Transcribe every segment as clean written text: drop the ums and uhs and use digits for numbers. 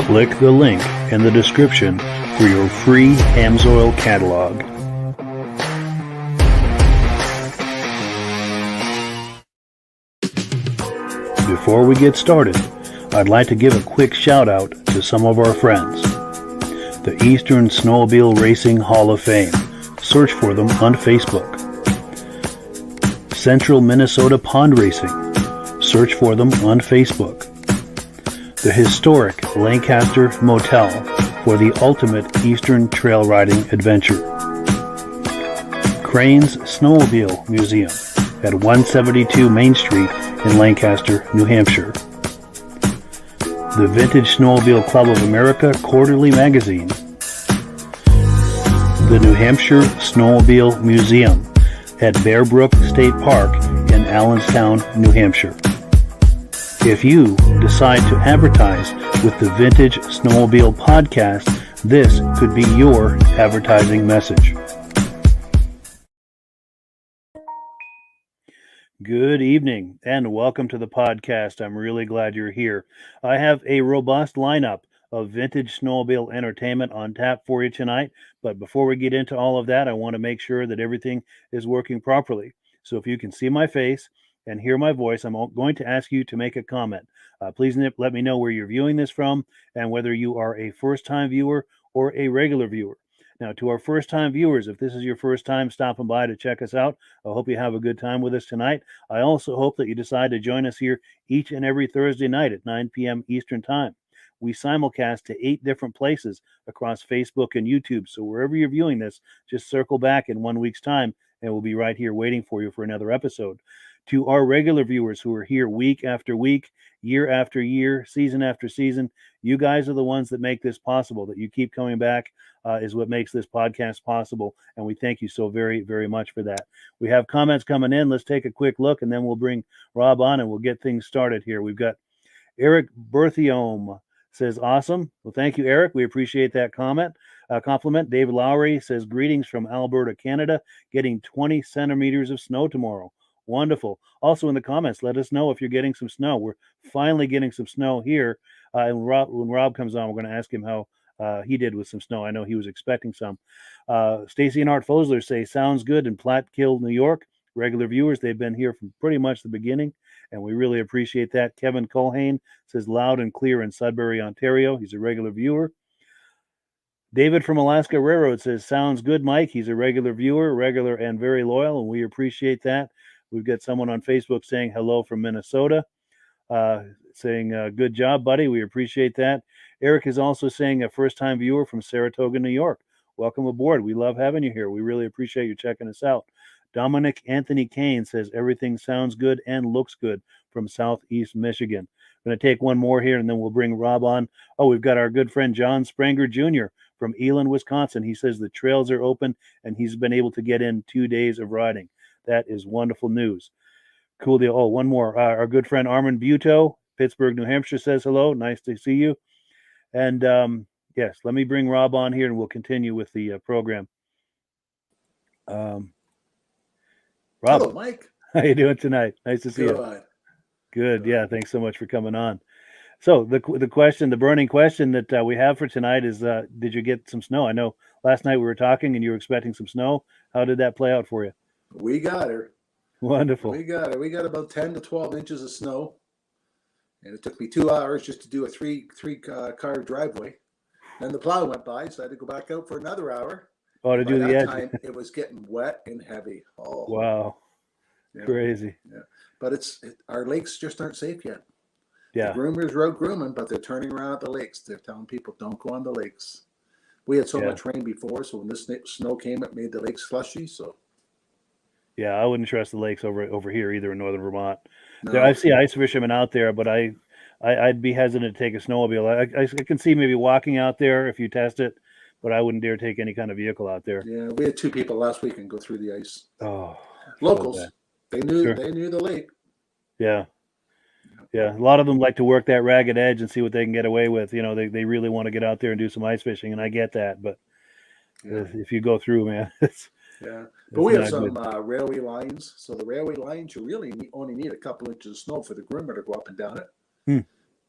Click the link in the description for your free Amsoil catalog. Before we get started, I'd like to give a quick shout out to some of our friends. The Eastern Snowmobile Racing Hall of Fame. Search for them on Facebook. Central Minnesota Pond Racing. Search for them on Facebook. The historic Lancaster Motel for the ultimate Eastern trail riding adventure. Crane's Snowmobile Museum at 172 Main Street in Lancaster, New Hampshire. The Vintage Snowmobile Club of America Quarterly Magazine. The New Hampshire Snowmobile Museum at Bear Brook State Park in Allenstown, New Hampshire. If you decide to advertise with the Vintage Snowmobile Podcast, this could be your advertising message. Good evening and welcome to the podcast. I'm really glad you're here. I have a robust lineup of vintage snowmobile entertainment on tap for you tonight. But before we get into all of that, I want to make sure that everything is working properly. So if you can see my face and hear my voice, I'm going to ask you to make a comment. Please let me know where you're viewing this from and whether you are a first-time viewer or a regular viewer. Now, to our first-time viewers, if this is your first time stopping by to check us out, I hope you have a good time with us tonight. I also hope that you decide to join us here each and every Thursday night at 9 p.m. Eastern Time. We simulcast to 8 different places across Facebook and YouTube. So wherever you're viewing this, just circle back in 1 week's time and we'll be right here waiting for you for another episode. To our regular viewers who are here week after week, year after year, season after season, you guys are the ones that make this possible. That you keep coming back is what makes this podcast possible. And we thank you so very, very much for that. We have comments coming in. Let's take a quick look and then we'll bring Rob on and we'll get things started here. We've got Eric Berthiaume says, awesome. Well, thank you, Eric. We appreciate that compliment. David Lowry says, greetings from Alberta, Canada, getting 20 centimeters of snow tomorrow. Wonderful. Also in the comments, let us know if you're getting some snow. We're finally getting some snow here. And when Rob comes on, we're going to ask him how he did with some snow. I know he was expecting some. Stacy and Art Fosler say, sounds good in Platkill, New York. Regular viewers, they've been here from pretty much the beginning, and we really appreciate that. Kevin Culhane says, loud and clear in Sudbury, Ontario. He's a regular viewer. David from Alaska Railroad says, sounds good, Mike. He's a regular viewer, regular and very loyal, and we appreciate that. We've got someone on Facebook saying hello from Minnesota, saying good job, buddy. We appreciate that. Eric is also saying a first-time viewer from Saratoga, New York. Welcome aboard. We love having you here. We really appreciate you checking us out. Dominic Anthony Kane says everything sounds good and looks good from Southeast Michigan. I'm going to take one more here, and then we'll bring Rob on. Oh, we've got our good friend John Spranger Jr. from Eland, Wisconsin. He says the trails are open, and he's been able to get in 2 days of riding. That is wonderful news. Cool deal. Oh, one more. Our good friend Armin Buto, Pittsburgh, New Hampshire, says hello. Nice to see you. And yes, let me bring Rob on here, and we'll continue with the program. Rob, hello, Mike. How you doing tonight? Nice to see you. Good. Yeah, thanks so much for coming on. So the question, the burning question that we have for tonight is, did you get some snow? I know last night we were talking, and you were expecting some snow. How did that play out for you? We got her. Wonderful. We got it. We got about 10 to 12 inches of snow, and it took me 2 hours just to do a three car driveway. Then the plow went by, so I had to go back out for another hour. Oh, to do the edge. Time, it was getting wet and heavy. Oh, wow. Yeah. Crazy. Yeah. But our lakes just aren't safe yet. Yeah. The groomers are out grooming, but they're turning around at the lakes. They're telling people don't go on the lakes. We had so much rain before, so when this snow came, it made the lakes slushy. So. Yeah, I wouldn't trust the lakes over here either in northern Vermont. No. I see ice fishermen out there, but I'd be hesitant to take a snowmobile. I can see maybe walking out there if you test it, but I wouldn't dare take any kind of vehicle out there. Yeah, we had 2 people last week and go through the ice. Oh, locals. So they knew the lake. Yeah. Yeah, a lot of them like to work that ragged edge and see what they can get away with. You know, they really want to get out there and do some ice fishing, and I get that. But if you go through, man, but we have some railway lines. So the railway lines, you really only need a couple inches of snow for the groomer to go up and down it.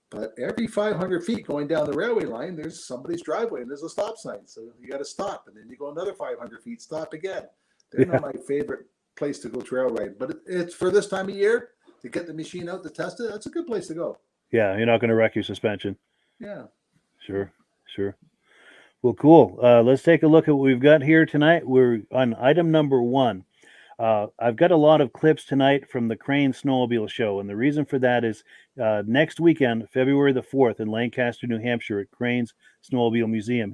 But every 500 feet going down the railway line, there's somebody's driveway and there's a stop sign. So you got to stop, and then you go another 500 feet, stop again. They're not my favorite place to go trail ride, but it's for this time of year to get the machine out to test it. That's a good place to go. Yeah, you're not going to wreck your suspension. Yeah. Sure. Well, cool. Let's take a look at what we've got here tonight. We're on item number 1. I've got a lot of clips tonight from the Crane Snowmobile Show, and the reason for that is next weekend, February the 4th, in Lancaster, New Hampshire, at Crane's Snowmobile Museum,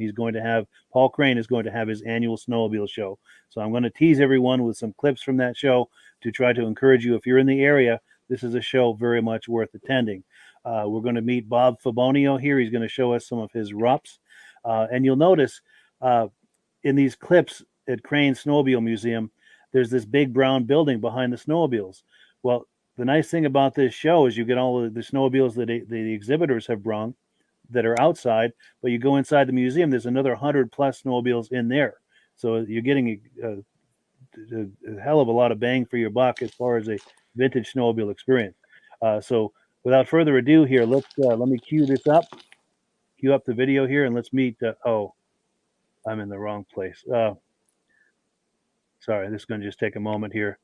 Paul Crane is going to have his annual snowmobile show. So I'm going to tease everyone with some clips from that show to try to encourage you. If you're in the area, this is a show very much worth attending. We're going to meet Bob Fabonio here. He's going to show us some of his rups. And you'll notice in these clips at Crane Snowmobile Museum, there's this big brown building behind the snowmobiles. Well, the nice thing about this show is you get all of the snowmobiles that the exhibitors have brung that are outside, but you go inside the museum, there's another 100 plus snowmobiles in there. So you're getting a hell of a lot of bang for your buck as far as a vintage snowmobile experience. So without further ado here, let me cue up the video here, and let's meet, I'm in the wrong place. Sorry, this is going to just take a moment here.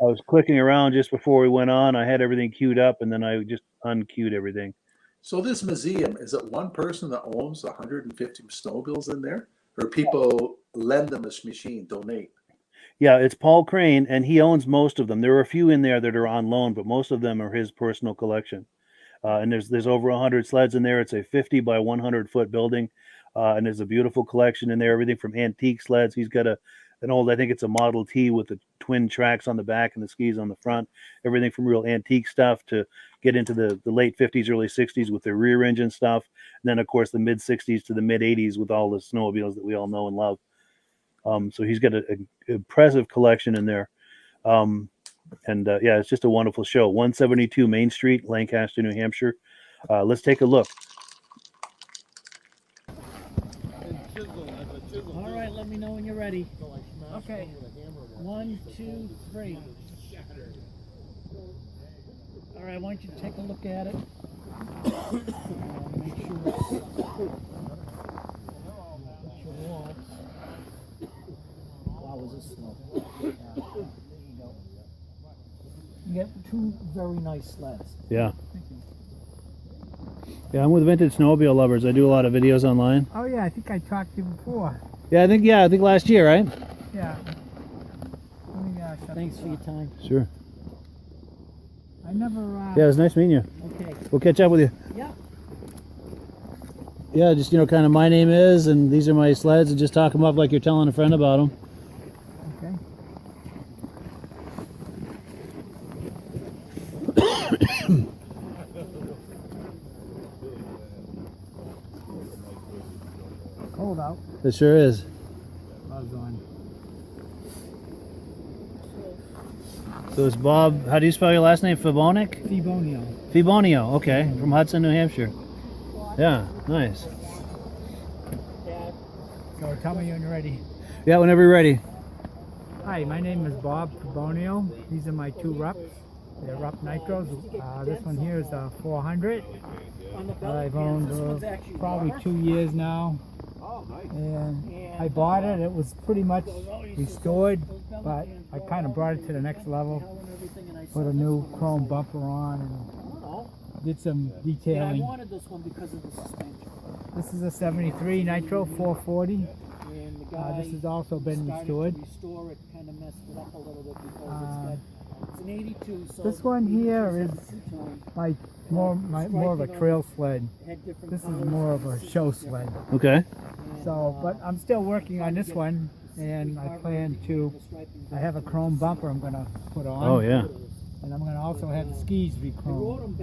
I was clicking around just before we went on. I had everything queued up, and then I just unqueued everything. So this museum, is it one person that owns 150 snowmobiles in there? Or people lend them a machine, donate? Yeah, it's Paul Crane, and he owns most of them. There are a few in there that are on loan, but most of them are his personal collection. And there's over 100 sleds in there. It's a 50 by 100 foot building, and there's a beautiful collection in there, everything from antique sleds. He's got an old, I think it's a Model T with the twin tracks on the back and the skis on the front, everything from real antique stuff to get into the late 50s, early 60s with the rear engine stuff. And then, of course, the mid 60s to the mid 80s with all the snowmobiles that we all know and love. So he's got an impressive collection in there. It's just a wonderful show. 172 Main Street, Lancaster, New Hampshire. Let's take a look. All right, let me know when you're ready. Okay. 1, 2, 3. All right, why don't you take a look at it? Make sure it's your walls. Wow, was this snow? There you go. You get 2 very nice sleds. Yeah. Yeah, I'm with Vintage Snowmobile Lovers. I do a lot of videos online. Oh yeah, I think I talked to you before. Yeah, I think last year, right? Yeah. Thanks for your time. Sure. I never. Yeah, it was nice meeting you. Okay. We'll catch up with you. Yeah. Yeah, just kind of my name is, and these are my sleds, and just talk them up like you're telling a friend about them. Okay. cold out. It sure is. Gloves on. So it's Bob, how do you spell your last name? Fibonic? Fibonio. Fibonio, okay, from Hudson, New Hampshire. Yeah, nice. So tell me when you're ready. Yeah, whenever you're ready. Hi, my name is Bob Fibonio. These are my two Rups. They're Rup Nitros. This one here is a 400. I've owned probably 2 years now. And I bought it. It was pretty much restored, but I kind of brought it to the next level. Put a new chrome bumper on and did some detailing. I wanted this one because of the suspension. This is a 73 Nitro 440. And the guy This has also been restored. to restore it, kind of messed it up a little bit because it's an 82. So This one here is like more of a trail sled. This is more of a show sled. Okay. So, but I'm still working on this one, and I plan to. I have a chrome bumper I'm going to put on. Oh, yeah. And I'm going to also have the skis re-chromed.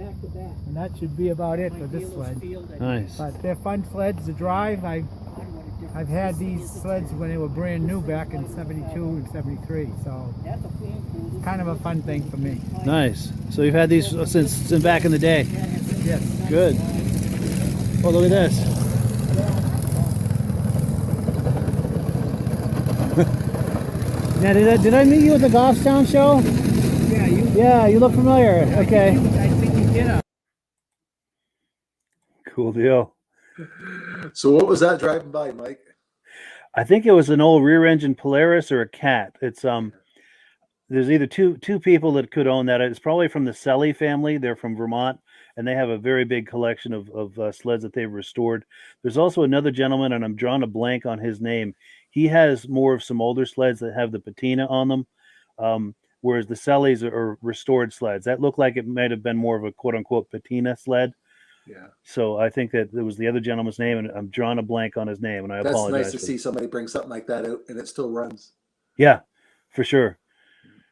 And that should be about it for this sled. Nice. But they're fun sleds to drive. I've had these sleds when they were brand new back in 72 and 73, so it's kind of a fun thing for me. Nice. So you've had these since back in the day? Yes. Good. Oh, look at this. Yeah, did I meet you at the Goffstown show? Yeah, you look familiar. Okay. I think you did. Cool deal. So what was that driving by, Mike? I think it was an old rear-engine Polaris or a Cat. It's there's either two people that could own that. It's probably from the Selly family. They're from Vermont, and they have a very big collection of sleds that they've restored. There's also another gentleman, and I'm drawing a blank on his name. He has more of some older sleds that have the patina on them, whereas the Sellys are restored sleds. That looked like it might have been more of a quote-unquote patina sled. Yeah. So I think that it was the other gentleman's name, and I'm drawing a blank on his name, and I apologize. That's nice to see somebody bring something like that out, and it still runs. Yeah, for sure.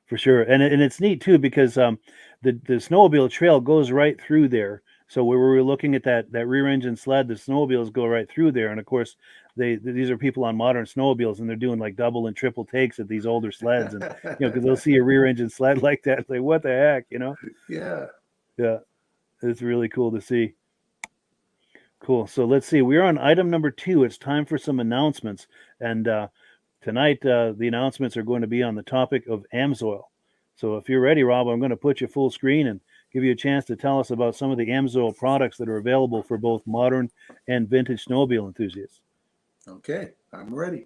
For sure. And it's neat, too, because the snowmobile trail goes right through there. So where we were looking at that rear-engine sled, the snowmobiles go right through there. And, of course, these are people on modern snowmobiles, and they're doing, like, double and triple takes at these older sleds. And, because they'll see a rear-engine sled like that and say, what the heck, Yeah. Yeah. It's really cool to see. Cool. So let's see. We're on item number 2. It's time for some announcements. And tonight, the announcements are going to be on the topic of AMSOIL. So if you're ready, Rob, I'm going to put you full screen and give you a chance to tell us about some of the AMSOIL products that are available for both modern and vintage snowmobile enthusiasts. Okay, I'm ready.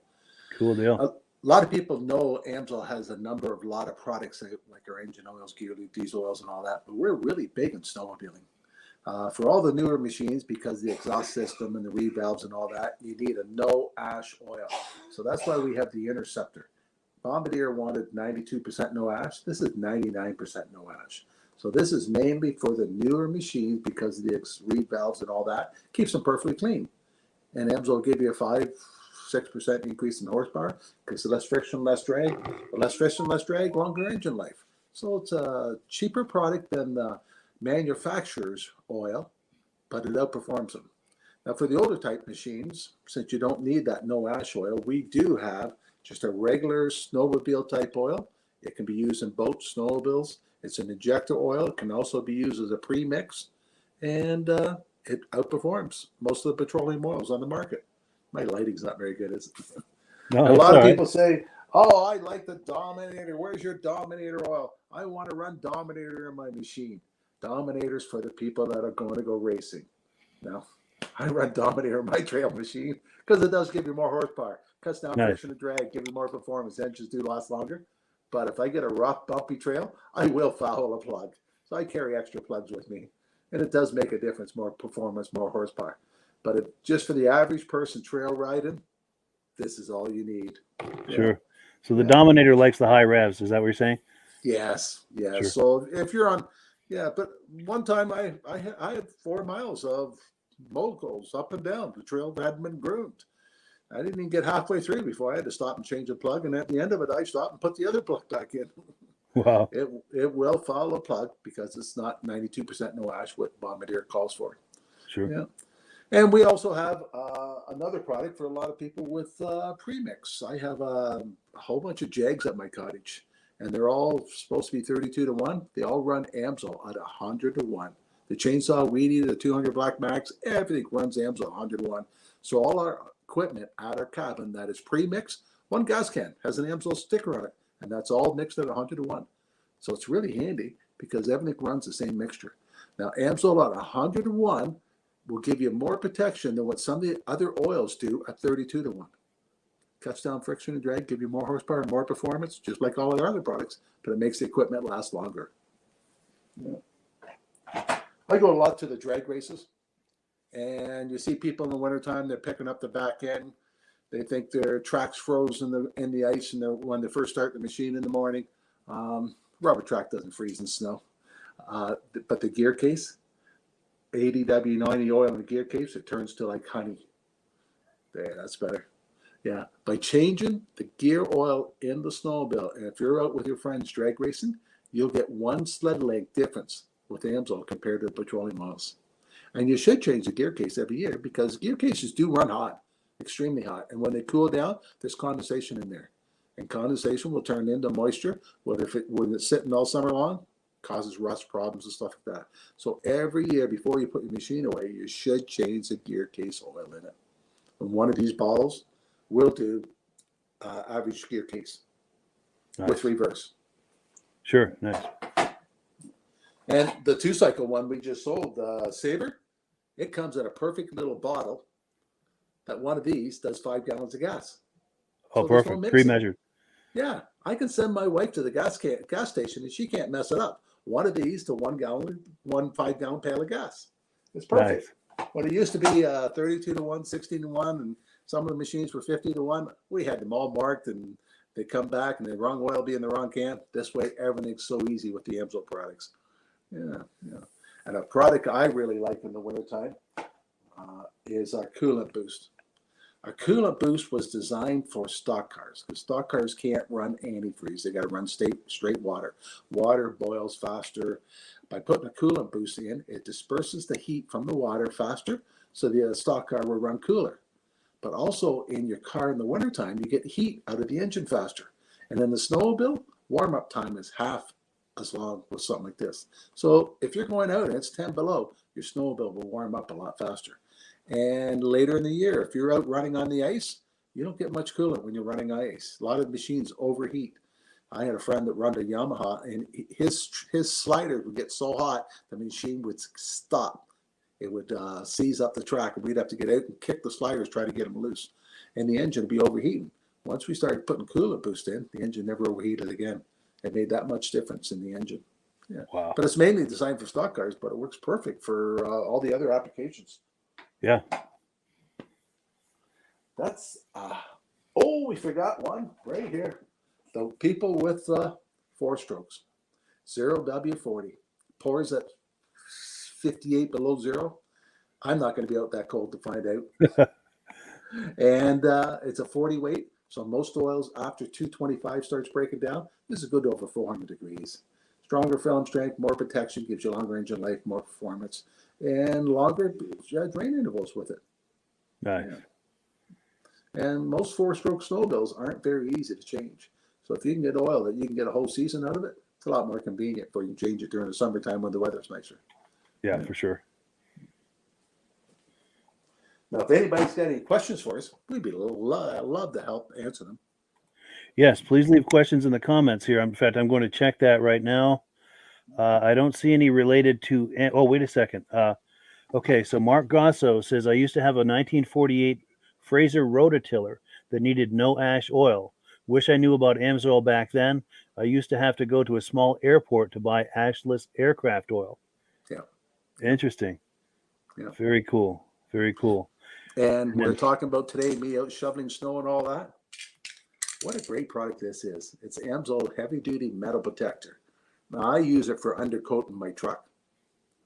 Cool deal. A lot of people know AMSOIL has a lot of products like our engine oils, gear loop, diesel oils, and all that, but we're really big in snowmobiling. For all the newer machines, because the exhaust system and the revalves and all that, you need a no ash oil. So that's why we have the Interceptor. Bombardier wanted 92% no ash. This is 99% no ash. So this is mainly for the newer machines because of the revalves and all that. Keeps them perfectly clean. And AMSOIL will give you a 5-6% increase in horsepower because less friction, less drag. Less friction, less drag, longer engine life. So it's a cheaper product than the manufacturer's oil, but it outperforms them. Now for the older type machines, since you don't need that no ash oil, we do have just a regular snowmobile type oil. It can be used in boats, snowmobiles. It's an injector oil. It can also be used as a pre-mix, and it outperforms most of the petroleum oils on the market. My lighting's not very good, is it? No, a lot of right. people say, oh, I like the Dominator. Where's your Dominator oil? I want to run Dominator in my machine. Dominator's for the people that are going to go racing. Now, I run Dominator in my trail machine because it does give you more horsepower. Cuts down friction and drag, give you more performance. Engines do last longer. But if I get a rough, bumpy trail, I will foul a plug. So I carry extra plugs with me. And it does make a difference, more performance, more horsepower. But just for the average person trail riding, this is all you need. Sure. Yeah. So the Dominator likes the high revs. Is that what you're saying? Yes. Yeah. Sure. So if you're on, but one time I had 4 miles of moguls up and down. The trail hadn't been groomed. I didn't even get halfway through before I had to stop and change a plug. And at the end of it, I stopped and put the other plug back in. Wow. It will follow a plug because it's not 92% no ash what Bombardier calls for. Sure. Yeah. And we also have another product for a lot of people with premix. I have a whole bunch of Jags at my cottage, and they're all supposed to be 32 to 1. They all run AMSOIL at 100 to 1. The chainsaw, weed eater, the 200 Black Max, everything runs AMSOIL 100 to 1. So all our equipment at our cabin that is pre-mixed, one gas can has an AMSOIL sticker on it, and that's all mixed at 100 to 1. So it's really handy because everything runs the same mixture. Now, AMSOIL at 100 to 1 will give you more protection than what some of the other oils do at 32 to 1. Cuts down friction and drag, give you more horsepower, more performance, just like all our other products, but it makes the equipment last longer. Yeah. I go a lot to the drag races, and you see people in the wintertime, they're picking up the back end. They think their track's froze in the ice when they first start the machine in the morning. Rubber track doesn't freeze in snow. But the gear case, 80W90 oil in the gear case, it turns to like honey. There, that's better. Yeah, by changing the gear oil in the snowmobile, and if you're out with your friends drag racing, you'll get 1 sled length difference with AMSOIL compared to the petroleum oils. And you should change the gear case every year because gear cases do run hot, extremely hot. And when they cool down, there's condensation in there. And condensation will turn into moisture. When it's sitting all summer long, causes rust problems and stuff like that. So every year before you put your machine away, you should change the gear case oil in it. And one of these bottles will do average gear case with reverse. Sure, nice. And the 2-cycle one we just sold, the Sabre, it comes in a perfect little bottle that one of these does 5 gallons of gas. Oh, so perfect. Pre-measured. Yeah, I can send my wife to the gas station and she can't mess it up. One of these to 1 gallon, 1 5-gallon pail of gas. It's perfect. Nice. When it used to be 32 to 1, 16 to 1, and some of the machines were 50 to 1, we had them all marked and they come back and the wrong oil be in the wrong can. This way, everything's so easy with the AMSOIL products. Yeah. And a product I really like in the wintertime is our coolant boost. Our coolant boost was designed for stock cars because stock cars can't run antifreeze. They got to run straight water. Water boils faster. By putting a coolant boost in, it disperses the heat from the water faster, so the stock car will run cooler. But also in your car in the wintertime, you get heat out of the engine faster. And in the snowmobile, warm-up time is half as long with something like this. So if you're going out and it's 10 below, your snowmobile will warm up a lot faster. And later in the year, if you're out running on the ice, you don't get much coolant when you're running ice. A lot of machines overheat. I had a friend that ran a Yamaha, and his slider would get so hot, the machine would stop. It would seize up the track, and we'd have to get out and kick the sliders, try to get them loose. And the engine would be overheating. Once we started putting coolant boost in, the engine never overheated again. It made that much difference in the engine. Yeah. Wow. But it's mainly designed for stock cars, but it works perfect for all the other applications. Yeah. That's, we forgot one right here. The people with 4 strokes, 0W40, pours at 58 below zero. I'm not going to be out that cold to find out. And it's a 40 weight. So most oils after 225 starts breaking down. This is good over 400 degrees. Stronger film strength, more protection, gives you longer engine life, more performance, and longer drain intervals with it. Nice. Yeah. And most 4-stroke snowmobiles aren't very easy to change. So if you can get oil that you can get a whole season out of it, it's a lot more convenient for you to change it during the summertime when the weather's nicer. Yeah, for sure. Now, if anybody's got any questions for us, we'd be love to help answer them. Yes, please leave questions in the comments here. In fact, I'm going to check that right now. I don't see any related to. Oh, wait a second. Okay, so Mark Gosso says, I used to have a 1948 Fraser rototiller that needed no ash oil. Wish I knew about AMSOIL back then. I used to have to go to a small airport to buy ashless aircraft oil. Yeah. Interesting. Yeah. Very cool. Very cool. And we're talking about today, me out shoveling snow and all that. What a great product this is. It's AMSOIL heavy duty metal protector. Now I use it for undercoating my truck.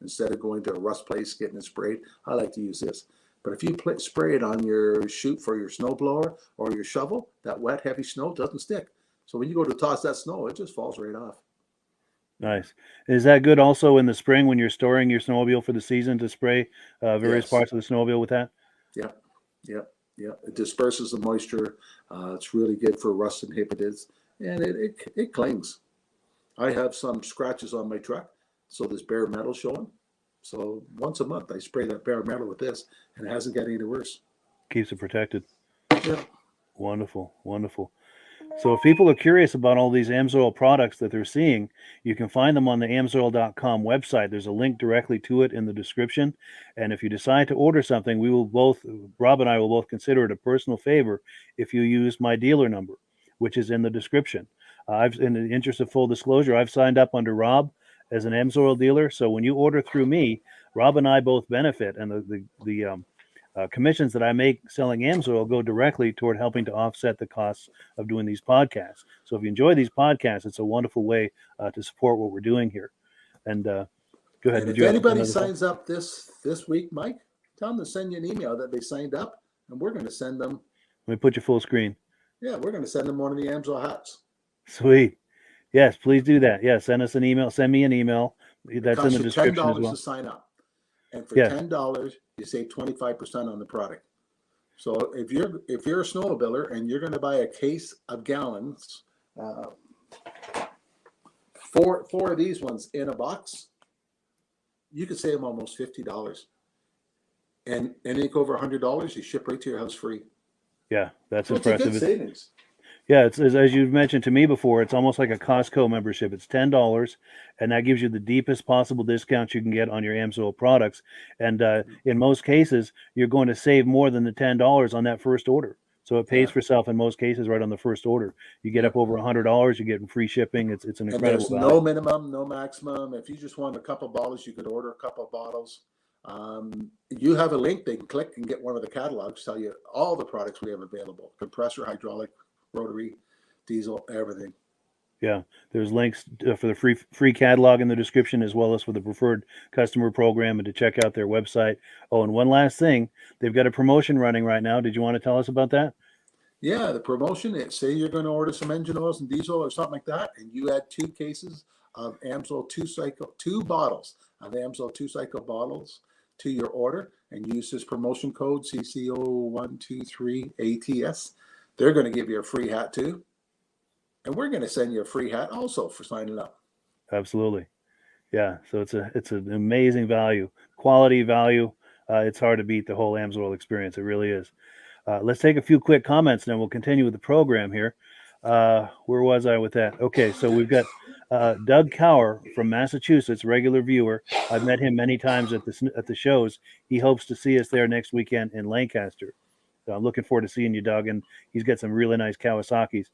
Instead of going to a rust place, getting it sprayed, I like to use this. But if you spray it on your chute for your snowblower or your shovel, that wet, heavy snow doesn't stick. So when you go to toss that snow, it just falls right off. Nice. Is that good also in the spring when you're storing your snowmobile for the season to spray various Yes. parts of the snowmobile with that? Yeah, yeah, yeah. It disperses the moisture. It's really good for rust inhibitors, and it clings. I have some scratches on my truck, so there's bare metal showing. So once a month, I spray that bare metal with this, and it hasn't got any worse. Keeps it protected. Yeah. Wonderful, wonderful. So if people are curious about all these AMSOIL products that they're seeing, you can find them on the AMSOIL.com website. There's a link directly to it in the description. And if you decide to order something, Rob and I will both consider it a personal favor if you use my dealer number, which is in the description. In the interest of full disclosure, I've signed up under Rob as an AMSOIL dealer. So when you order through me, Rob and I both benefit, and the commissions that I make selling AMSOIL go directly toward helping to offset the costs of doing these podcasts. So if you enjoy these podcasts, it's a wonderful way to support what we're doing here. And go ahead. And if anybody signs up this week, Mike, tell them to send you an email that they signed up, and we're going to send them. Let me put your full screen. Yeah, we're going to send them one of the AMSOIL hats. Sweet. Yes, please do that. Yeah, send us an email. Send me an email. That's in the description as well. $10 to sign up. And for $10, you save 25% on the product. So if you're a snowmobiler and you're going to buy a case of gallons, four of these ones in a box, you could save almost $50. And anything over $100, you ship right to your house free. Yeah, that's impressive. It's a good savings. Yeah, it's as you've mentioned to me before, it's almost like a Costco membership. It's $10, and that gives you the deepest possible discount you can get on your AMSOIL products. And in most cases, you're going to save more than the $10 on that first order. So it pays for itself in most cases right on the first order. You get up over $100, you're getting free shipping. It's an incredible value. No minimum, no maximum. If you just want a couple of bottles, you could order a couple of bottles. You have a link they can click and get one of the catalogs, tell you all the products we have available: compressor, hydraulic, rotary, diesel, everything. Yeah, there's links for the free catalog in the description, as well as for the preferred customer program, and to check out their website. Oh, and one last thing, they've got a promotion running right now. Did you want to tell us about that? Yeah, the promotion, say you're going to order some engine oils and diesel or something like that, and you add 2 cases of AMSOIL 2 bottles of AMSOIL 2-cycle bottles to your order, and use this promotion code CCO123ATS. They're going to give you a free hat too. And we're going to send you a free hat also for signing up. Absolutely. Yeah. So it's an amazing value, quality value. It's hard to beat the whole AMSOIL experience. It really is. Let's take a few quick comments and then we'll continue with the program here. Where was I with that? Okay. So we've got Doug Cower from Massachusetts, regular viewer. I've met him many times at the shows. He hopes to see us there next weekend in Lancaster. So I'm looking forward to seeing you, Doug, and he's got some really nice Kawasaki's.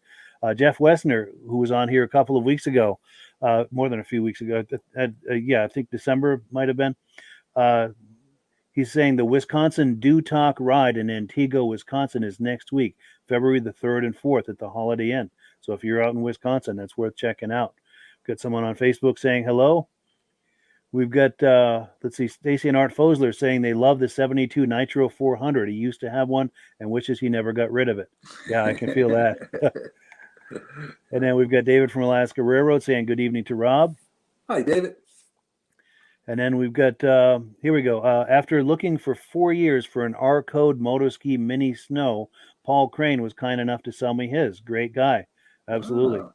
Jeff Wessner, who was on here a couple of weeks ago, more than a few weeks ago, I think December might have been. He's saying the Wisconsin Do Talk ride in Antigua, Wisconsin is next week, February the 3rd and 4th at the Holiday Inn. So if you're out in Wisconsin, that's worth checking out. Got someone on Facebook saying hello. We've got, Stacy and Art Fosler saying they love the 72 Nitro 400. He used to have one and wishes he never got rid of it. Yeah, I can feel that. And then we've got David from Alaska Railroad saying good evening to Rob. Hi, David. And then we've got, here we go. After looking for 4 years for an R-Code Motoski Mini Snow, Paul Crane was kind enough to sell me his. Great guy. Absolutely. Wow.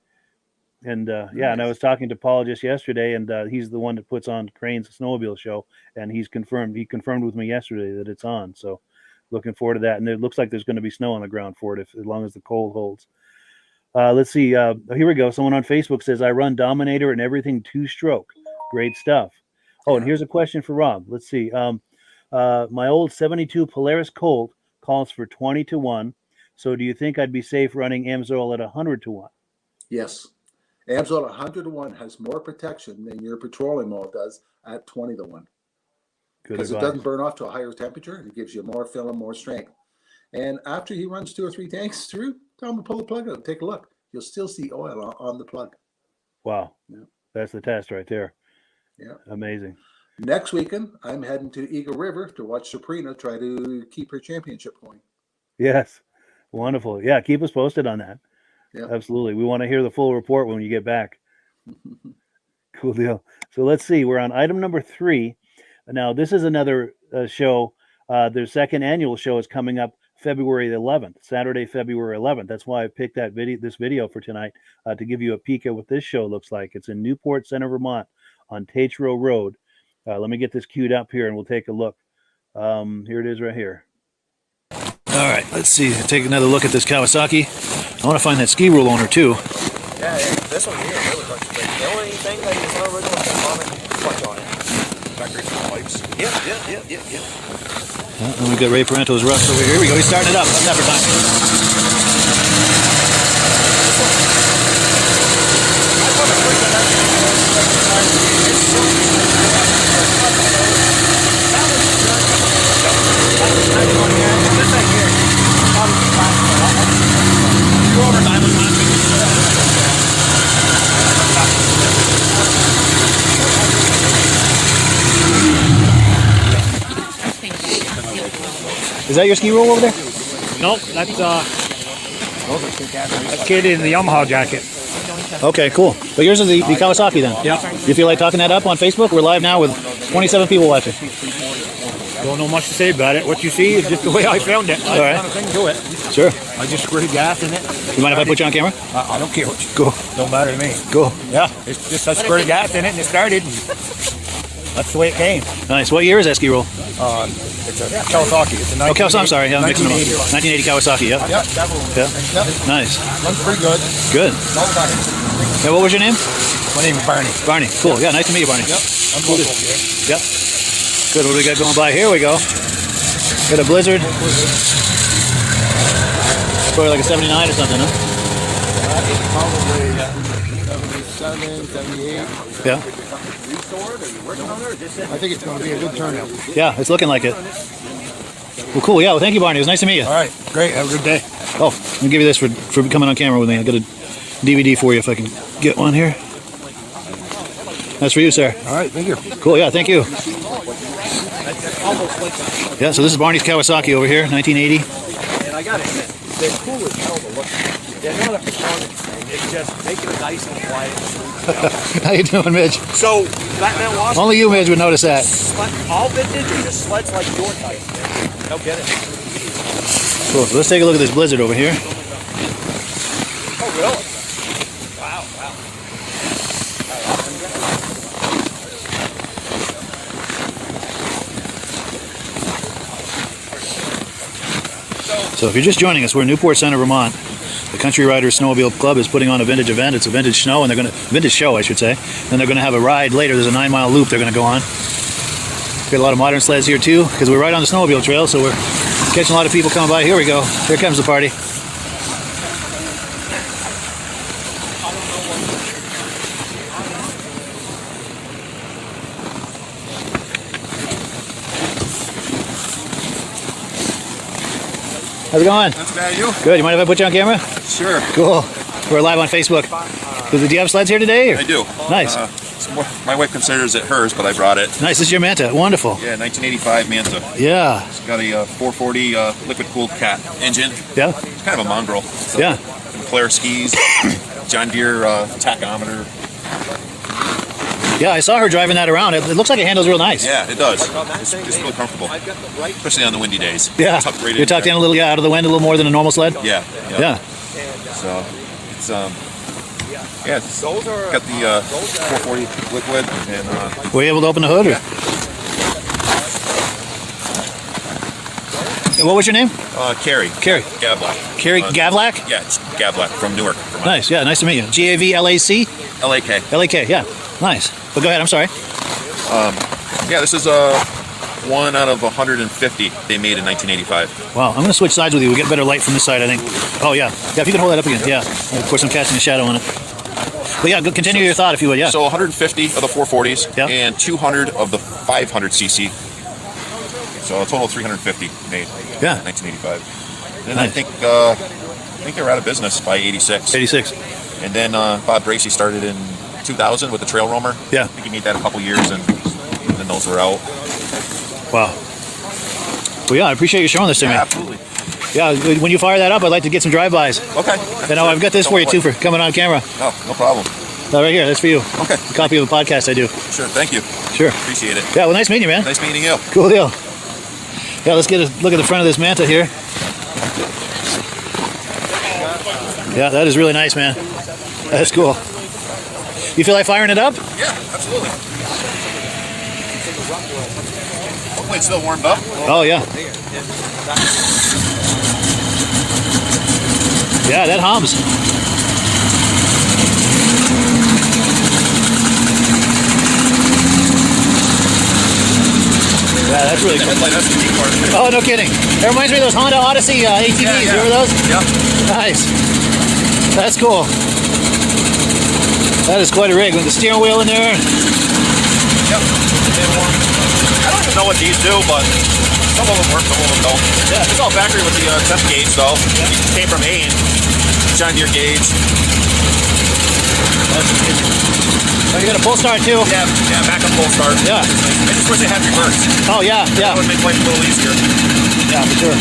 And nice. And I was talking to Paul just yesterday, and he's the one that puts on Crane's snowmobile show, and he confirmed with me yesterday that it's on. So looking forward to that. And it looks like there's going to be snow on the ground for it as long as the cold holds. Let's see. Here we go. Someone on Facebook says, I run Dominator and everything 2-stroke. Great stuff. Oh, and here's a question for Rob. Let's see. My old 72 Polaris Colt calls for 20-1. So do you think I'd be safe running AMSOIL at 100-1? Yes. AMSOIL 100-1 has more protection than your petroleum oil does at 20-1. Because it doesn't burn off to a higher temperature. And it gives you more film, more strength. And after he runs 2 or 3 tanks through, tell him to pull the plug out and take a look. You'll still see oil on the plug. Wow. Yeah. That's the test right there. Yeah. Amazing. Next weekend, I'm heading to Eagle River to watch Sabrina try to keep her championship going. Yes. Wonderful. Yeah. Keep us posted on that. Yeah. Absolutely. We want to hear the full report when you get back. Cool deal. So let's see. We're on item number 3. Now, this is another show. Their second annual show is coming up February 11th, Saturday, February 11th. That's why I picked this video for tonight to give you a peek at what this show looks like. It's in Newport Center, Vermont, on Tatro Road. Let me get this queued up here, and we'll take a look. Here it is right here. All right, let's see. Take another look at this Kawasaki. I want to find that ski rule owner, too. Yeah, this one here really looks great. The only thing that is not original component clutch on it. Factory pipes. Yeah. And we've got Ray Parento's Rust over here. Here we go. He's starting it up. Snapper time. Is that your ski roll over there? Nope, that's kid in the Yamaha jacket. Okay, cool. But yours is the Kawasaki then? Yeah. You feel like talking that up on Facebook? We're live now with 27 people watching. Don't know much to say about it. What you see is just the way I found it. All right. Not a thing to it. Sure. I just squirted gas in it. You mind if I put you on camera? I don't care what you Go. Don't matter to me. Go. Yeah, it's just I squirted gas in it and it started. And that's the way it came. Nice. What year is that ski roll? It's a Kawasaki. It's a Kawasaki. I'm sorry. Yeah, I'm mixing them up. 1980 Kawasaki. Yeah. Yeah. Nice. Runs pretty good. Good. Yeah. What was your name? My name is Barney. Barney. Cool. Yeah. Nice to meet you, Barney. Yep. I'm cool. Yep. Good. What do we got going by? Here we go. Got a Blizzard. Probably like a 79 or something, huh? Probably 77, 78. Yeah. I think it's going to be a good turnout. Yeah, it's looking like it. Well, cool. Yeah, well, thank you, Barney. It was nice to meet you. All right, great. Have a good day. Oh, I'll give you this for coming on camera with me. I got a DVD for you if I can get one here. That's for you, sir. All right, thank you. Cool. Yeah, thank you. Yeah, so this is Barney's Kawasaki over here, 1980. And I got to admit, they're cool as hell to look at. They're not a performance thing. It's just making it nice and quiet. How you doing, Midge? So, Batman Wasp, Only you, Midge, would notice that. all vintage or just sleds like your type? No kidding. Cool. So let's take a look at this Blizzard over here. Oh, really? Wow. So if you're just joining us, we're in Newport Center, Vermont. The Country Riders Snowmobile Club is putting on a vintage event. It's a vintage snow, and vintage show, I should say. And they're going to have a ride later. There's a 9-mile loop they're going to go on. Got a lot of modern sleds here too, because we're right on the snowmobile trail, so we're catching a lot of people coming by. Here we go. Here comes the party. How's it going? That's bad, you? Good. You mind if I put you on camera? Sure. Cool. We're live on Facebook. Do you have sleds here today? Or? I do. Nice. My wife considers it hers, but I brought it. Nice. This is your Manta. Wonderful. Yeah, 1985 Manta. Yeah. It's got a 440 liquid-cooled cat engine. Yeah. It's kind of a mongrel. So Yeah. Claire skis, John Deere tachometer. Yeah, I saw her driving that around. It looks like it handles real nice. Yeah, it does. It's really comfortable, especially on the windy days. Yeah. You're tucked in a little, out of the wind a little more than a normal sled? Yeah. Yeah. So it's it's got the 440 liquid and Were you able to open the hood? Or? What was your name? Carrie. Carrie. Gavlak. Carrie Gavlak? Yeah, it's Gavlak from Newark, Vermont. Nice. Yeah, nice to meet you. Gavlac? LAK. LAK, yeah. Nice. But go ahead, I'm sorry. Yeah, this is one out of 150 they made in 1985. Wow, I'm going to switch sides with you. We'll get better light from this side, I think. Oh, yeah. Yeah, if you can hold that up again. Yeah. Of course, I'm casting a shadow on it. But yeah, continue your thought if you would, yeah. So 150 of the 440s Yeah. and 200 of the 500cc. So a total of 350 made Yeah. in 1985. And Nice. I think they were out of business by 86. 86. And then Bob Bracey started in 2000 with the Trail Roamer. Yeah. I think he made that a couple years, and then those were out. Wow. Well, yeah, I appreciate you showing this to me. Yeah, absolutely. Yeah, when you fire that up, I'd like to get some drive-bys. Okay. And I've got this for you, too, for coming on camera. Oh, no problem. Right here. That's for you. Okay. A copy of a podcast I do. Sure. Thank you. Sure. Appreciate it. Yeah. Well, nice meeting you, man. Nice meeting you. Cool deal. Yeah. Let's get a look at the front of this Manta here. Yeah, that is really nice, man. That's cool. You feel like firing it up? Yeah, absolutely. Hopefully it's still warmed up. Oh, yeah. Yeah, that hums. Yeah, that's really cool. That's the key part. Oh, no kidding. That reminds me of those Honda Odyssey ATVs. Yeah. Remember those? Yeah. Nice. That's cool. That is quite a rig with the steering wheel in there. Yep. I don't even know what these do, but some of them work, some of them don't. Yeah. It's all factory with the temp gauge, though. It came from Ain. John Deere gauge. That's amazing. Oh, you got a pull start too? Yeah, backup full start. Yeah. I just wish they had reverse. Oh, yeah, yeah. That would make life a little easier. Yeah, for sure.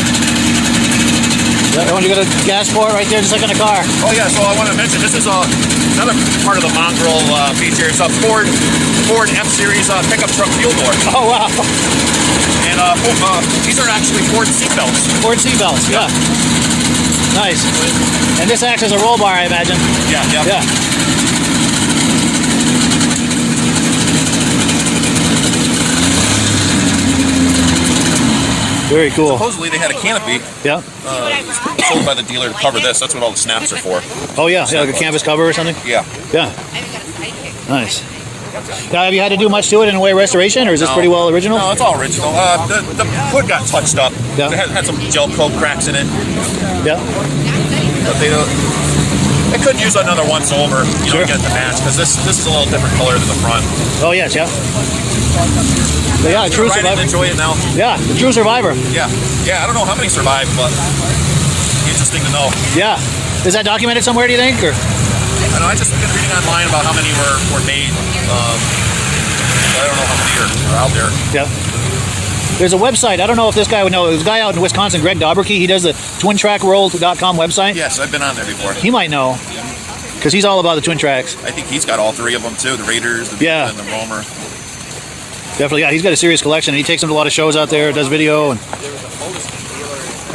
Yeah, when you got a gas port right there, just like in a car. Oh yeah, so I want to mention this is another part of the Mongrel feature. It's a Ford F-Series pickup truck fuel door. Oh, wow. And these are actually Ford seatbelts. Ford seatbelts, yeah. Nice. And this acts as a roll bar, I imagine. Yeah. Yeah. Very cool. Supposedly they had a canopy Yeah. sold by the dealer to cover this. That's what all the snaps are for. Oh, yeah. Yeah, like a canvas cover or something? Yeah. Yeah. Nice. Now, have you had to do much to it in a way of restoration, or is this pretty well original? No, it's all original. The hood got touched up. Yeah. It had some gel coat cracks in it. Yeah. But they could use another once over, Sure. to get the match, because this is a little different color than the front. Oh, yes, yeah. But yeah, a true Ride it and survivor. enjoy it now. Yeah, the true survivor. Yeah. I don't know how many survived, but interesting to know. Yeah. Is that documented somewhere, do you think? Or? I know, I just been reading online about how many were made. I don't know how many are out there. Yeah. There's a website. I don't know if this guy would know. There's a guy out in Wisconsin, Greg Dobrkey. He does the twintrackworld.com website. Yes, I've been on there before. He might know, because he's all about the twin tracks. I think he's got all three of them too. The Raiders, the Yeah. and the Roamer. Definitely, yeah. He's got a serious collection, and he takes them to a lot of shows out there, does video. And Have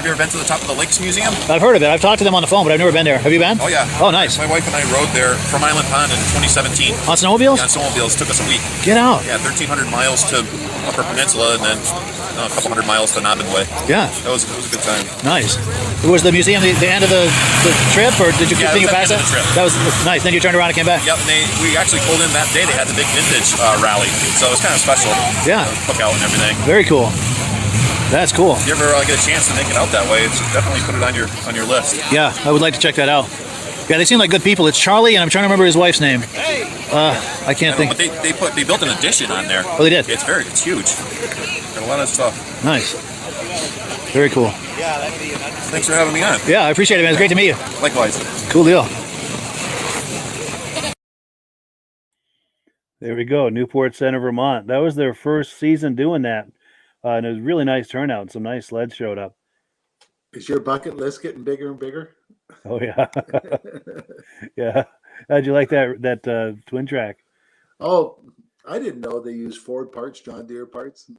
you ever been to the top of the Lakes Museum? I've heard of it. I've talked to them on the phone, but I've never been there. Have you been? Oh yeah. Oh, nice. My wife and I rode there from Island Pond in 2017. On snowmobiles? Yeah, on snowmobiles. Took us a week. Get out. Yeah, 1,300 miles to Upper Peninsula, and then a couple hundred miles to Nobbin Way. Yeah. It was a good time. Nice. Was the museum the end of the trip, or did you Yeah, continue it was past at that? the end of the trip. That was nice. Then you turned around and came back. Yep, and we actually pulled in that day. They had the big vintage rally, so it was kind of special. Yeah. Cookout and everything. Very cool. That's cool. If you ever get a chance to make it out that way, it's definitely put it on your list. Yeah, I would like to check that out. Yeah, they seem like good people. It's Charlie, and I'm trying to remember his wife's name. I can't think. But they built an addition on there. Oh, they did? It's huge. Got a lot of stuff. Nice. Very cool. Thanks for having me on. Yeah, I appreciate it, man. It's great to meet you. Likewise. Cool deal. There we go, Newport Center, Vermont. That was their first season doing that. And it was a really nice turnout. Some nice sleds showed up. Is your bucket list getting bigger and bigger? Oh, yeah. Yeah. How'd you like that twin track? Oh, I didn't know they use Ford parts, John Deere parts.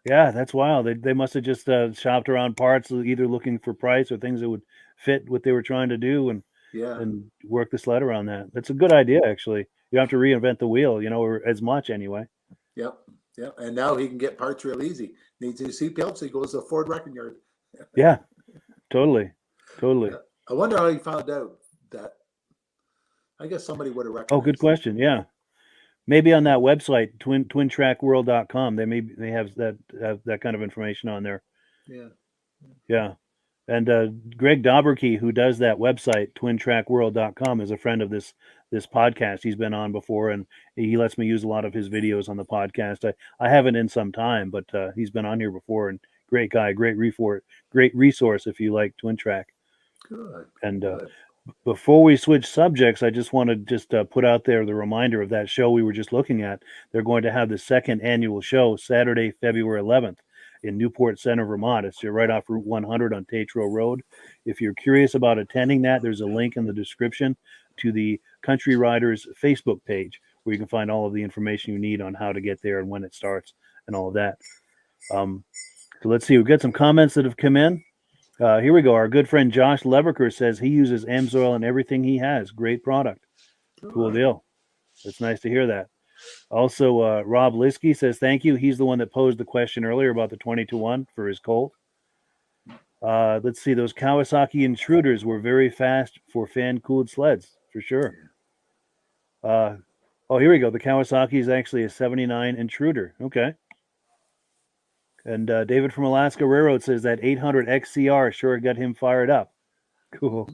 Yeah, that's wild. They must have just shopped around parts, either looking for price or things that would fit what they were trying to do, and work the sled around that. That's a good idea, actually. You don't have to reinvent the wheel, or as much anyway. Yep. And now he can get parts real easy. Needs new seat belts, he goes to Ford Wrecking Yard. Yeah, totally. I wonder how he found out that. I guess somebody would have recognized. Oh, good question. Yeah, maybe on that website, twintrackworld.com, they have that kind of information on there. Yeah. And Greg Dobrkey, who does that website, twintrackworld.com, is a friend of this podcast. He's been on before, and he lets me use a lot of his videos on the podcast. I haven't in some time, but he's been on here before, and great guy, great resource if you like Twin Track. Good. And before we switch subjects, I just want to put out there the reminder of that show we were just looking at. They're going to have the second annual show Saturday, February 11th. In Newport Center, Vermont. It's right off Route 100 on Tatro Road. If you're curious about attending that, there's a link in the description to the Country Riders Facebook page, where you can find all of the information you need on how to get there and when it starts and all of that. So let's see. We've got some comments that have come in. Here we go. Our good friend Josh Leverker says he uses Amsoil in everything he has. Great product. Cool deal. It's nice to hear that. Also, Rob Liskey says thank you. He's the one that posed the question earlier about the 20-1 for his Colt. Let's see. Those Kawasaki Intruders were very fast for fan-cooled sleds, for sure. Oh, here we go. The Kawasaki is actually a 79 Intruder. Okay. And David from Alaska Railroad says that 800 XCR sure got him fired up. Cool.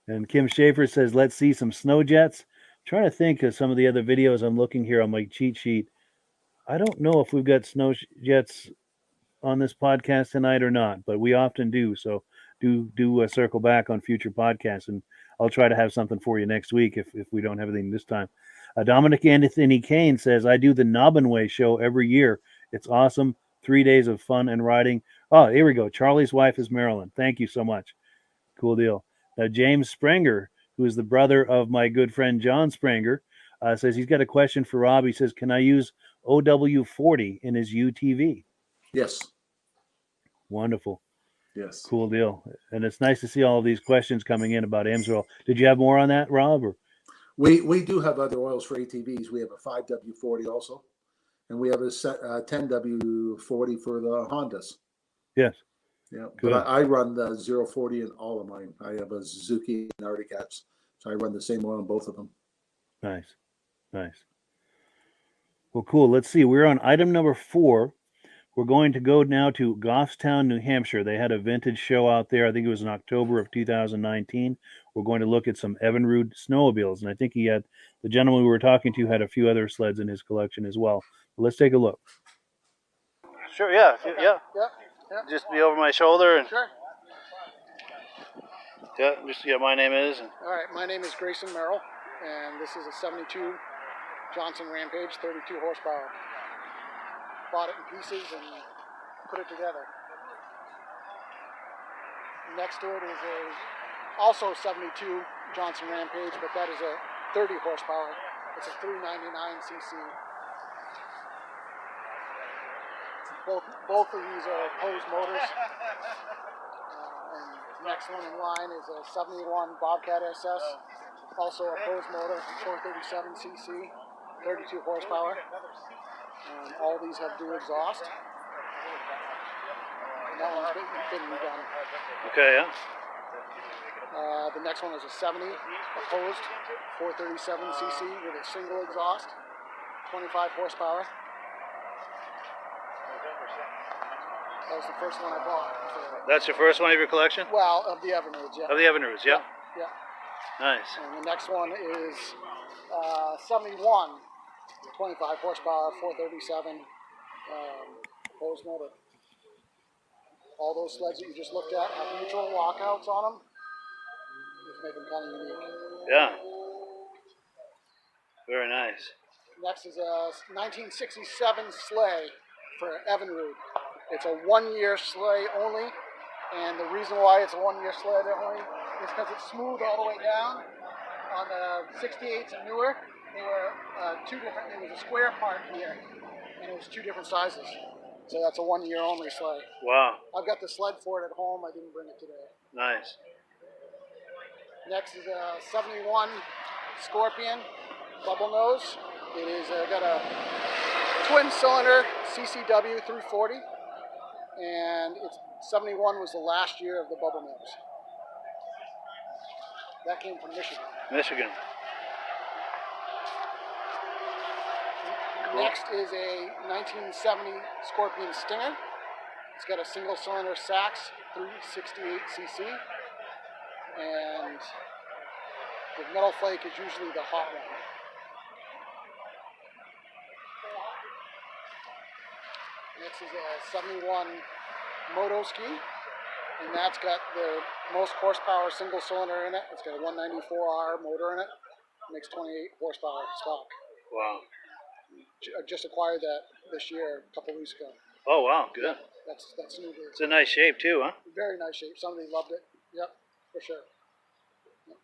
And Kim Schaefer says, let's see some snow jets. Trying to think of some of the other videos I'm looking here on my cheat sheet. I don't know if we've got snow jets on this podcast tonight or not, but we often do. So do circle back on future podcasts, and I'll try to have something for you next week if we don't have anything this time. Dominic Anthony Kane says, I do the Nobbinway show every year. It's awesome. 3 days of fun and riding. Oh, here we go. Charlie's wife is Marilyn. Thank you so much. Cool deal. Now, James Sprenger, who is the brother of my good friend John Sprenger, says he's got a question for Rob. He says, can I use OW40 in his UTV? Yes. Wonderful. Yes. Cool deal. And it's nice to see all of these questions coming in about Amsoil. Did you have more on that, Rob? Or? We do have other oils for ATVs. We have a 5W40 also. And we have a 10W40 for the Hondas. Yes. Yeah. Good. But I run the 040 in all of mine. I have a Suzuki and Arctic Cats. So I run the same oil on both of them. Nice. Nice. Well, cool. Let's see. We're on item number 4. We're going to go now to Goffstown, New Hampshire. They had a vintage show out there. I think it was in October of 2019. We're going to look at some Evinrude snowmobiles. And I think the gentleman we were talking to had a few other sleds in his collection as well. But let's take a look. Sure, yeah. Okay. Yeah. Just be over my shoulder. And Sure. Yeah, my name is. All right, my name is Grayson Merrill, and this is a 72 Johnson Rampage, 32 horsepower. Bought it in pieces and put it together. Next to it is also 72 Johnson Rampage, but that is a 30 horsepower. It's a 399cc. Both of these are opposed motors. And next one in line is a 71 Bobcat SS, also opposed motor, 437cc, 32 horsepower. All these have dual exhaust. And that one's been redone. Okay, yeah. The next one is a 70 opposed, 437cc with a single exhaust, 25 horsepower. That was the first one I bought. That's your first one of your collection? Well, of the Evinrudes, yeah. Of the Evinrudes, yeah. Yeah. Nice. And the next one is 71, 25 horsepower, 437 opposed motor. All those sleds that you just looked at have neutral lockouts on them, which make them kind of unique. Yeah. Very nice. Next is a 1967 sleigh for Evinrude. It's a 1-year sleigh only, and the reason why it's a 1-year sleigh only is because it's smooth all the way down. On the 68s and newer, they were there was a square part here, and it was 2 different sizes. So that's a 1-year only sleigh. Wow. I've got the sled for it at home. I didn't bring it today. Nice. Next is a 71 Scorpion Bubble Nose. It is got a twin cylinder CCW 340, and it's 71 was the last year of the Bubble Nose. That came from Michigan. Michigan. Next is a 1970 Scorpion Stinger. It's got a single cylinder Sachs 368cc, and the metal flake is usually the hot one. Next is a 71 Moto Ski, and that's got the most horsepower single cylinder in it. It's got a 194R motor in it. Makes 28 horsepower stock. Wow. I just acquired that this year, a couple weeks ago. Oh, wow. Good. That's new. It's a nice shape, too, huh? Very nice shape. Somebody loved it. Yep, for sure. Yep.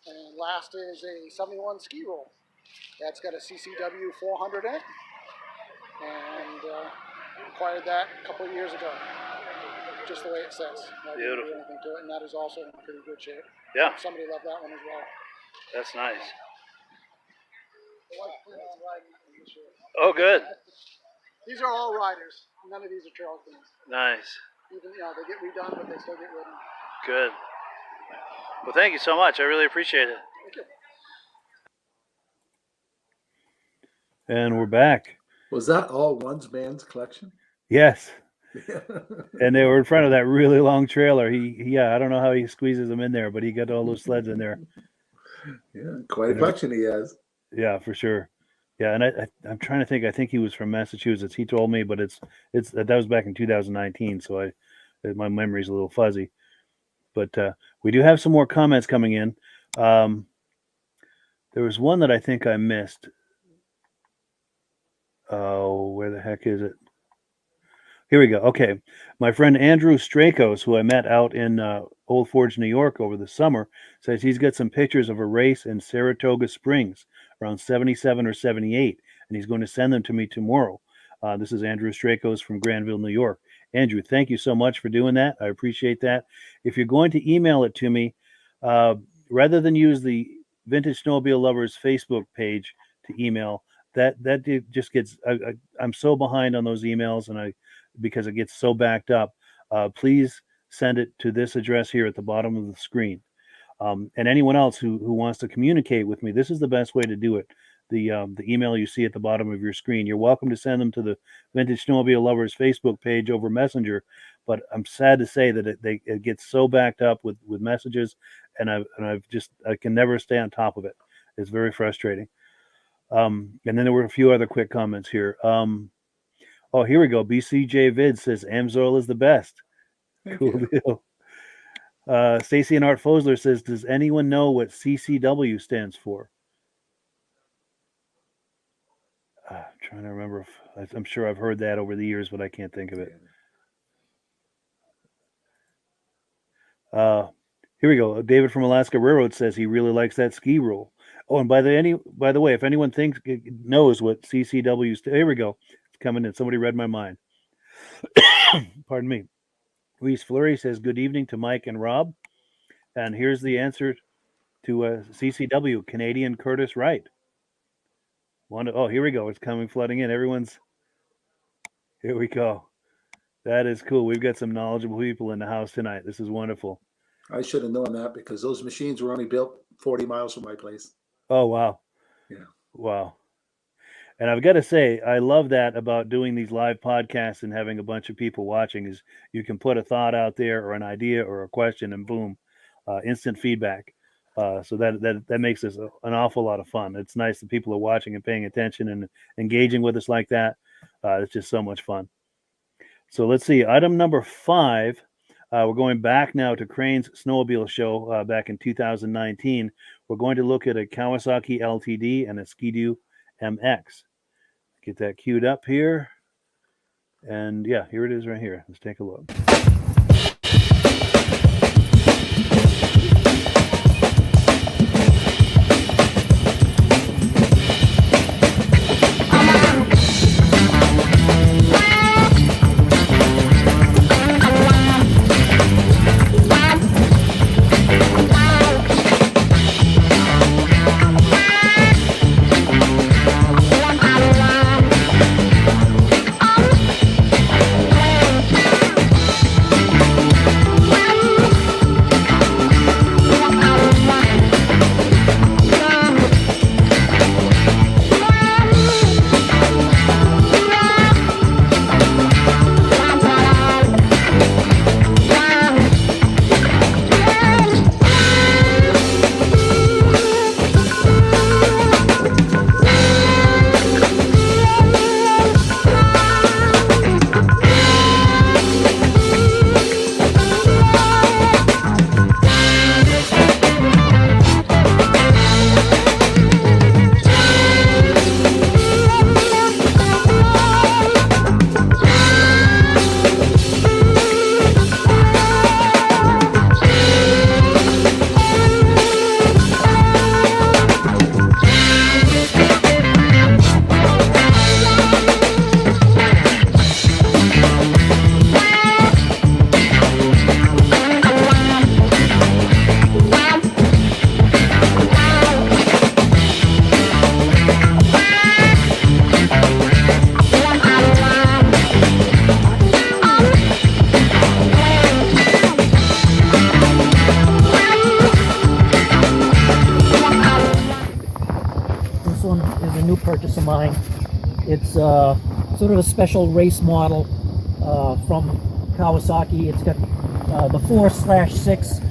And last is a 71 ski roll. That's got a CCW 400 in it. And acquired that a couple of years ago. Just the way it says. I didn't do anything to it, and that is also in pretty good shape. Yeah. Somebody loved that one as well. That's nice. The wife plans on riding that one this year. Oh, good. These are all riders. None of these are trail queens. Nice. Even, they get redone, but they still get ridden. Good. Well, thank you so much. I really appreciate it. Thank you. And we're back. Was that all one man's collection? Yes. And they were in front of that really long trailer. I don't know how he squeezes them in there, but he got all those sleds in there. Yeah, quite a collection he has. Yeah, for sure. Yeah, and I'm trying to think. I think he was from Massachusetts. He told me, but that was back in 2019, so my memory's a little fuzzy. But we do have some more comments coming in. There was one that I think I missed. Oh, where the heck is it? Here we go. Okay. My friend Andrew Strakos, who I met out in Old Forge, New York over the summer, says he's got some pictures of a race in Saratoga Springs around 77 or 78, and he's going to send them to me tomorrow. This is Andrew Strakos from Granville, New York. Andrew, thank you so much for doing that. I appreciate that. If you're going to email it to me, rather than use the Vintage Snowmobile Lovers Facebook page to email, that just gets, I'm so behind on those emails, and because it gets so backed up. Please send it to this address here at the bottom of the screen. And anyone else who wants to communicate with me, this is the best way to do it. The email you see at the bottom of your screen, you're welcome to send them to the Vintage Snowmobile Lovers Facebook page over Messenger. But I'm sad to say that it gets so backed up with messages, and I can never stay on top of it. It's very frustrating. And then there were a few other quick comments here. Oh, here we go. BCJ Vid says Amsoil is the best. Cool deal. Stacy and Art Fosler says, does anyone know what CCW stands for? I'm trying to remember. I'm sure I've heard that over the years, but I can't think of it. Here we go. David from Alaska Railroad says he really likes that ski roll. Oh, and by the way, if anyone knows what CCW here we go. It's coming in. Somebody read my mind. Pardon me. Reese Fleury says, good evening to Mike and Rob. And here's the answer to CCW, Canadian Curtis Wright. Oh, here we go. It's coming flooding in. Here we go. That is cool. We've got some knowledgeable people in the house tonight. This is wonderful. I should have known that because those machines were only built 40 miles from my place. Oh, wow. Yeah. Wow. And I've got to say, I love that about doing these live podcasts and having a bunch of people watching is you can put a thought out there or an idea or a question and boom, instant feedback. So that makes this an awful lot of fun. It's nice that people are watching and paying attention and engaging with us like that. It's just so much fun. So let's see. Item number 5. We're going back now to Crane's Snowmobile Show back in 2019. We're going to look at a Kawasaki LTD and a Ski-Doo MX. Get that queued up here. And yeah, here it is right here. Let's take a look. purchase of mine. It's sort of a special race model from Kawasaki. It's got the 4/6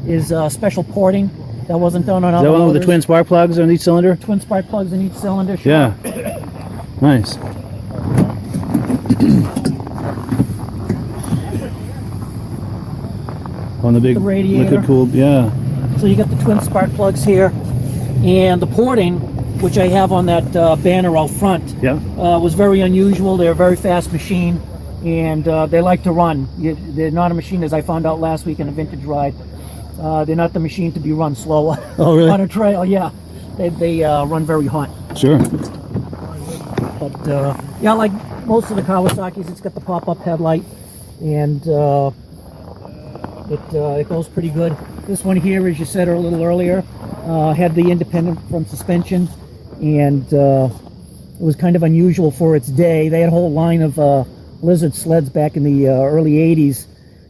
is special porting that wasn't done on other Is that one with the motors. twin spark plugs on each cylinder? Twin spark plugs in each cylinder. Sure. Yeah. Nice. On the big The radiator. liquid cooled, yeah. So you got the twin spark plugs here, and the porting, which I have on that banner out front, Yeah. was very unusual. They're a very fast machine, and they like to run. They're not a machine, as I found out last week in a vintage ride. They're not the machine to be run slow Oh, really? on a trail. Yeah, they run very hot. Sure. But yeah, like most of the Kawasaki's, it's got the pop-up headlight, and it goes pretty good. This one here, as you said a little earlier, had the independent front suspension, and it was kind of unusual for its day. They had a whole line of Lizard sleds back in the early 80s,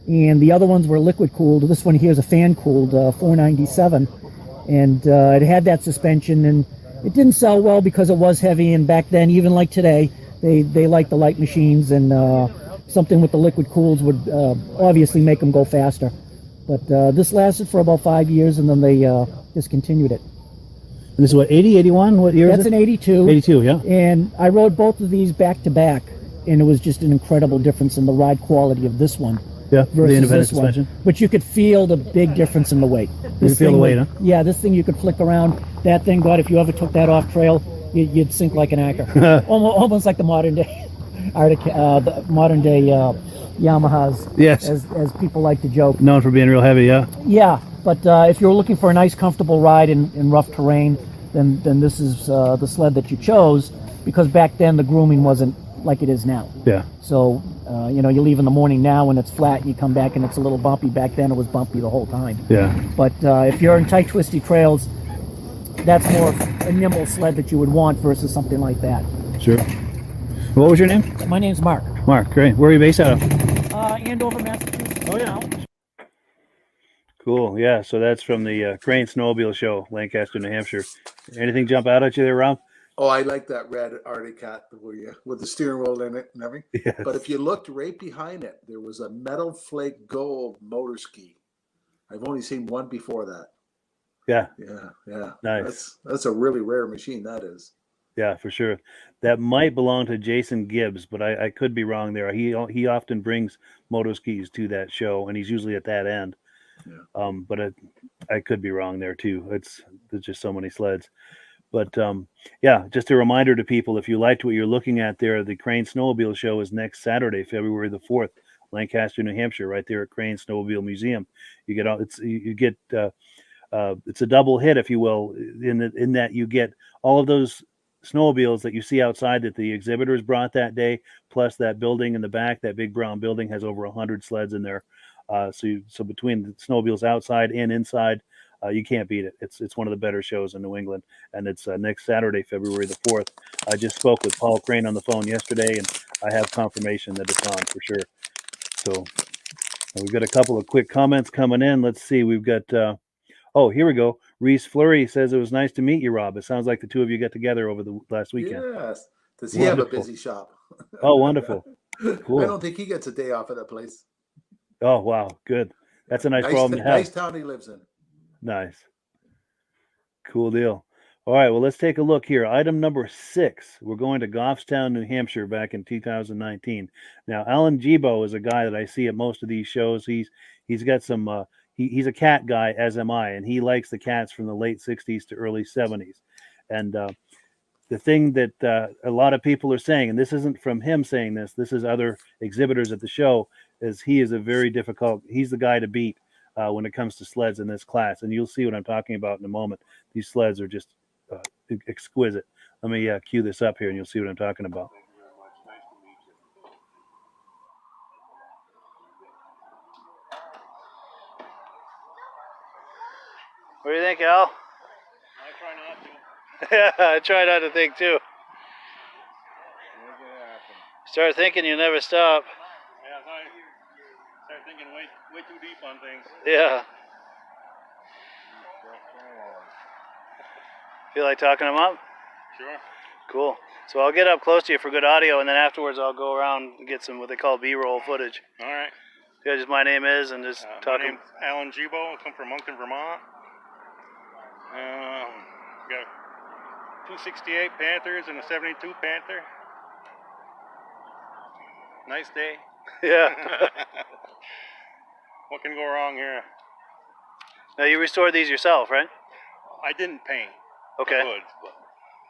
and the other ones were liquid cooled. This one here is a fan cooled 497, and it had that suspension, and it didn't sell well because it was heavy, and back then, even like today, they liked the light machines, and something with the liquid cools would obviously make them go faster. But this lasted for about 5 years, and then they discontinued it. And this is what, 80, 81? What year That's is it? an 82. 82, yeah. And I rode both of these back to back, and it was just an incredible difference in the ride quality of this one Yeah, the versus independent this one. suspension. But you could feel the big difference in the weight. You could feel the weight, huh? Yeah, this thing you could flick around. That thing, God, if you ever took that off trail, you'd sink like an anchor. Almost like the modern day Yamahas, Yes. as people like to joke. Known for being real heavy, yeah. Yeah, but if you're looking for a nice, comfortable ride in rough terrain, then this is the sled that you chose, because back then the grooming wasn't like it is now. Yeah. So, you know, you leave in the morning now and it's flat, and you come back and it's a little bumpy. Back then it was bumpy the whole time. Yeah. But if you're in tight, twisty trails, that's more of a nimble sled that you would want versus something like that. Sure. What was your name? My name's Mark. Mark, great. Where are you based out of? Andover, Massachusetts. Oh, yeah. Cool. Yeah, so that's from the Crane Snowmobile Show, Lancaster, New Hampshire. Anything jump out at you there, Rob? Oh, I like that red Arctic Cat with the steering wheel in it and everything. Yes. But if you looked right behind it, there was a metal flake gold motor ski. I've only seen one before that. Yeah. Yeah. Nice. That's a really rare machine, that is. Yeah, for sure. That might belong to Jason Gibbs, but I could be wrong there. He often brings moto skis to that show, and he's usually at that end. Yeah. But I could be wrong there too. There's just so many sleds. But yeah, just a reminder to people, if you liked what you're looking at there, the Crane Snowmobile Show is next Saturday, February the 4th, Lancaster, New Hampshire, right there at Crane Snowmobile Museum. You get it's a double hit, if you will, in that you get all of those snowmobiles that you see outside that the exhibitors brought that day, plus that building in the back, that big brown building has over 100 sleds in there. So between the snowmobiles outside and inside, you can't beat it. It's one of the better shows in New England, and it's next Saturday, February the 4th. I just spoke with Paul Crane on the phone yesterday, and I have confirmation that it's on for sure. So we've got a couple of quick comments coming in. Let's see. We've got oh, here we go. Reese Fleury says it was nice to meet you, Rob. It sounds like the two of you got together over the last weekend. Yes. Does he have a busy shop? Oh, wonderful. Cool. I don't think he gets a day off at that place. Oh, wow. Good. That's a nice problem to have. Nice town he lives in. Nice. Cool deal. All right, well, let's take a look here. Item number 6. We're going to Goffstown, New Hampshire back in 2019. Now, Alan Gebo is a guy that I see at most of these shows. He's got some he's a cat guy, as am I, and he likes the cats from the late 60s to early 70s. And the thing that a lot of people are saying, and this isn't from him saying this is other exhibitors at the show, is he is he's the guy to beat when it comes to sleds in this class. And you'll see what I'm talking about in a moment. These sleds are just exquisite. Let me cue this up here and you'll see what I'm talking about. What do you think, Al? I try not to. Yeah, I try not to think too. Start thinking, you never stop. Yeah, I start thinking way too deep on things. Yeah. Feel like talking them up? Sure. Cool. So I'll get up close to you for good audio, and then afterwards I'll go around and get some what they call B-roll footage. All right. Yeah, just my name is, and just talk. My name's Alan Gebo. I come from Moncton, Vermont. Got 268 Panthers and a 72 Panther. Nice day. Yeah. What can go wrong here? Now you restored these yourself, right? I didn't paint. Okay. The hoods,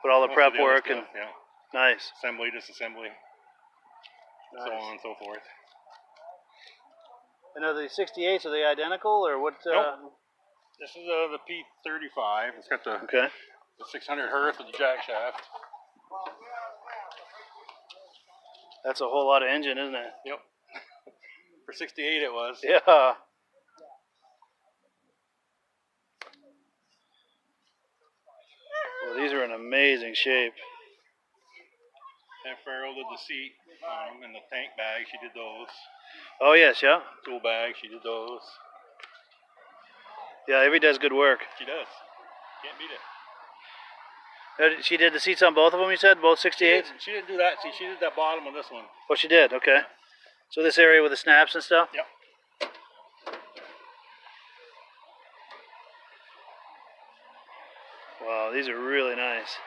but all the most prep of the other work stuff, and yeah. nice. Assembly, disassembly, so Nice. on and so forth. And are the 68s, are they identical or what? Nope. This is the P35. It's got the Okay. 600 Hearth with the jack shaft. That's a whole lot of engine, isn't it? Yep. For 68 it was. Yeah. Well, these are in amazing shape. And Farrell did the seat and the tank bag. She did those. Oh yes, yeah. Tool bag. She did those. Yeah, Ivy does good work. She does. Can't beat it. She did the seats on both of them, you said? Both 68s? She didn't do that. See, she did that bottom of this one. Oh, she did? Okay. So this area with the snaps and stuff? Yep. Wow, these are really nice.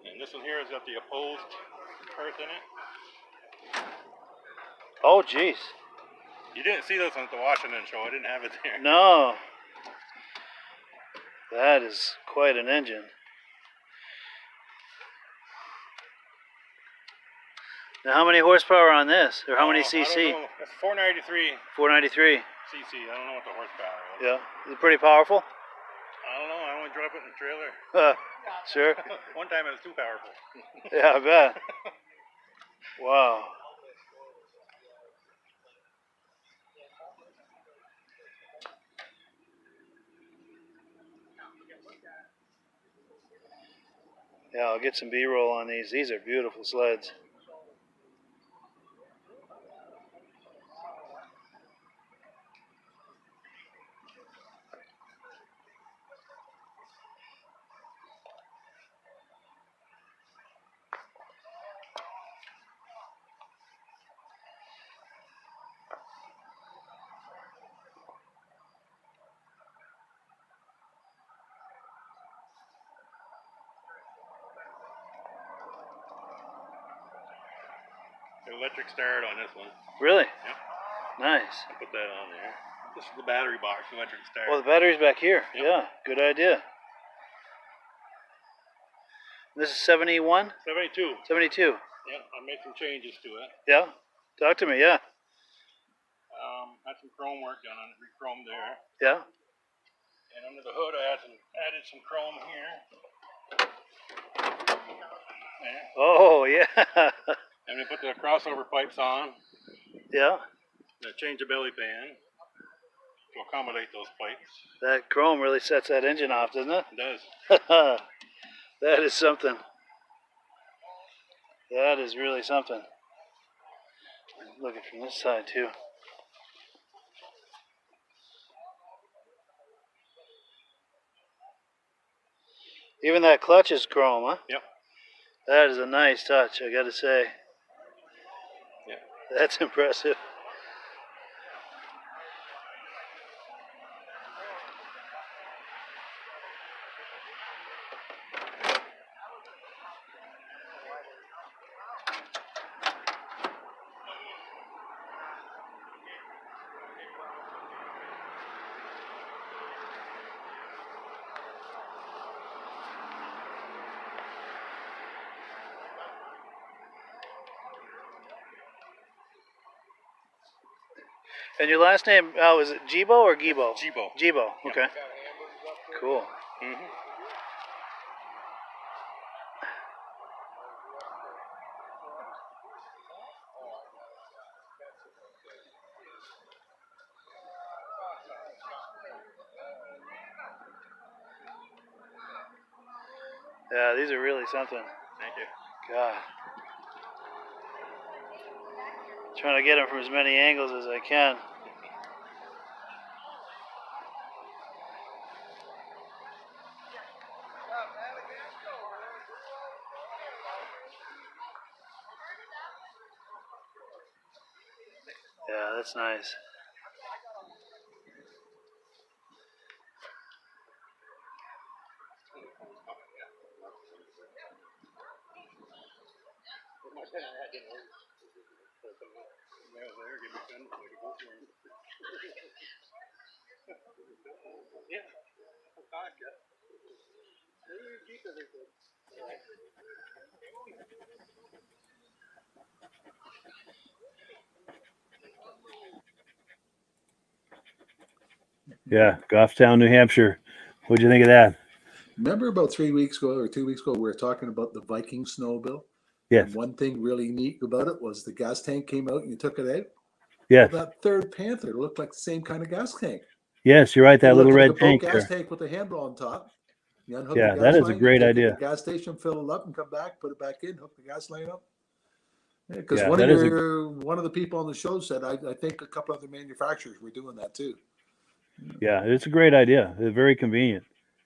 And this one here has got the opposed hearth in it. Oh, jeez. You didn't see this one at the Washington show. I didn't have it there. No. That is quite an engine. Now, how many horsepower on this? Or how many cc? I don't know. It's 493 493. cc. I don't know what the horsepower is. Yeah. Is it pretty powerful? I don't know. I only drove it in the trailer. Sure. One time it was too powerful. Yeah, I bet. Wow. Yeah, I'll get some B-roll on these. These are beautiful sleds. Electric start on this one. Really? Yep. Nice. I'll put that on there. This is the battery box, electric start. Well, the battery's back here. Yep. Yeah, good idea. This is 71? 72. 72. Yeah, I made some changes to it. Yeah? Talk to me, yeah. Had some chrome work done on it, re-chromed there. Yeah? And under the hood, I added some chrome here. There. Oh, yeah. And we put the crossover pipes on. Yeah. And I changed the belly pan to accommodate those pipes. That chrome really sets that engine off, doesn't it? It does. That is something. That is really something. Look at it from this side, too. Even that clutch is chrome, huh? Yep. That is a nice touch, I gotta say. Yeah. That's impressive. And your last name, is it Gebo or Gebo? Gebo. Gebo, okay. Cool. Mm-hmm. Yeah, these are really something. Thank you. God. Trying to get him from as many angles as I can. Yeah, that's nice. Yeah, Goffstown, New Hampshire. What'd you think of that? Remember about 3 weeks ago or 2 weeks ago, we were talking about the Viking snowmobile? Yes. And one thing really neat about it was the gas tank came out and you took it out. Yes. Well, that third Panther looked like the same kind of gas tank. Yes, you're right. That little red tank gas there. tank with a handle on top. You unhook Yeah, the gas that is line, a great you take it to idea. the gas station, fill it up, and come back, put it back in, hook the gas line up. Because Yeah, one of the people on the show said, I think a couple other manufacturers were doing that too. Yeah, it's a great idea. It's very convenient.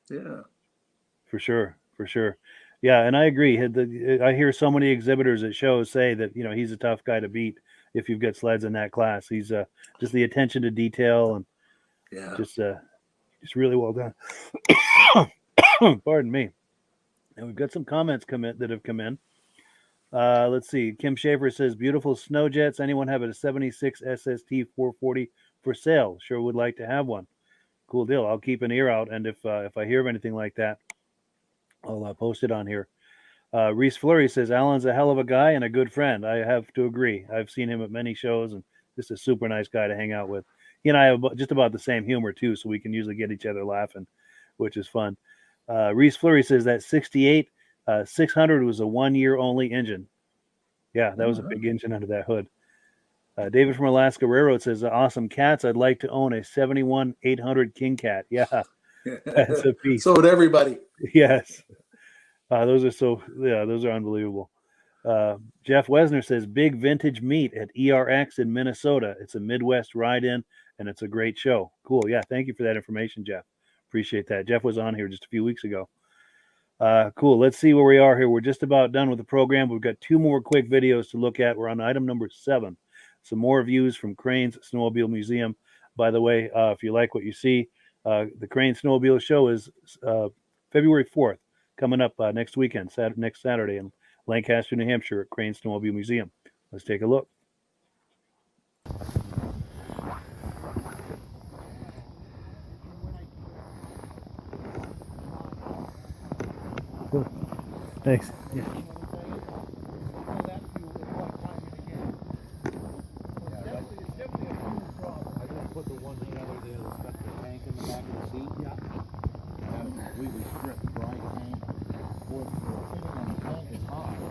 Yeah. For sure. For sure. Yeah, and I agree. I hear so many exhibitors at shows say that, he's a tough guy to beat if you've got sleds in that class. He's just the attention to detail and just really well done. Pardon me. And we've got some comments that have come in. Let's see. Kim Schaefer says, beautiful snow jets. Anyone have a 76 SST 440 for sale? Sure would like to have one. Cool deal. I'll keep an ear out. And if I hear of anything like that, I'll post it on here. Reese Fleury says, Alan's a hell of a guy and a good friend. I have to agree. I've seen him at many shows and just a super nice guy to hang out with. He and I have just about the same humor too, so we can usually get each other laughing, which is fun. Reese Fleury says that 68 600 was a 1-year only engine. Yeah, that was a big engine under that hood. David from Alaska Railroad says, awesome cats. I'd like to own a 71 800 King Cat. Yeah, that's a piece. So would everybody. Yes. Those are unbelievable. Jeff Wesner says, big vintage meet at ERX in Minnesota. It's a Midwest ride-in, and it's a great show. Cool. Yeah, thank you for that information, Jeff. Appreciate that. Jeff was on here just a few weeks ago. Cool. Let's see where we are here. We're just about done with the program. We've got 2 more quick videos to look at. We're on item number 7. Some more views from Crane's Snowmobile Museum. By the way, if you like what you see, the Crane Snowmobile Show is February 4th, coming up next weekend, next Saturday in Lancaster, New Hampshire at Crane Snowmobile Museum. Let's take a look. Cool. Thanks. Yeah. Put the one together there that's got the tank in the back of the seat. Yeah. And completely stripped dry tank. Fourth floor. And the tank is hot. And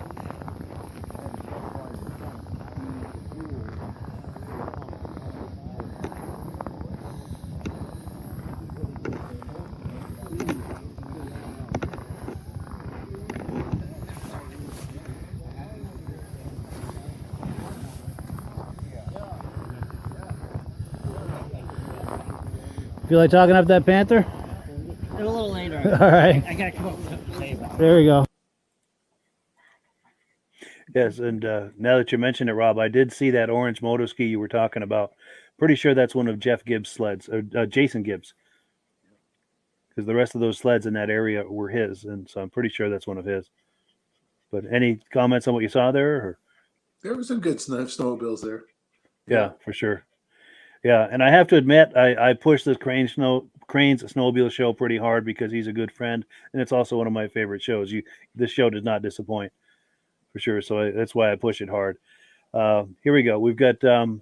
that's why the tank Feel like talking up that Panther? A little later. All right. I gotta come up with save that. There we go. Yes, and now that you mention it, Rob, I did see that orange moto ski you were talking about. Pretty sure that's one of Jeff Gibbs' sleds, or Jason Gibbs, because the rest of those sleds in that area were his, and so I'm pretty sure that's one of his. But any comments on what you saw there? Or? There were some good snowmobiles there. Yeah, for sure. Yeah, and I have to admit, I pushed this Crane's Snowmobile Show pretty hard because he's a good friend, and it's also one of my favorite shows. This show does not disappoint, for sure. So that's why I push it hard. Here we go. We've got someone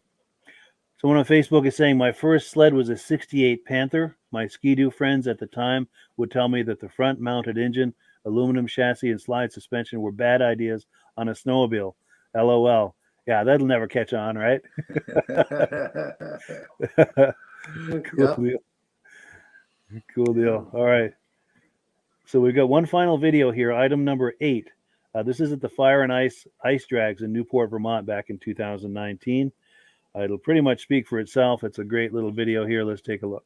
on Facebook is saying, my first sled was a 68 Panther. My Ski-Doo friends at the time would tell me that the front-mounted engine, aluminum chassis, and slide suspension were bad ideas on a snowmobile. LOL. Yeah, that'll never catch on, right? Cool deal. Cool deal. All right. So we've got one final video here, item number 8. This is at the Fire and Ice Drags in Newport, Vermont back in 2019. It'll pretty much speak for itself. It's a great little video here. Let's take a look.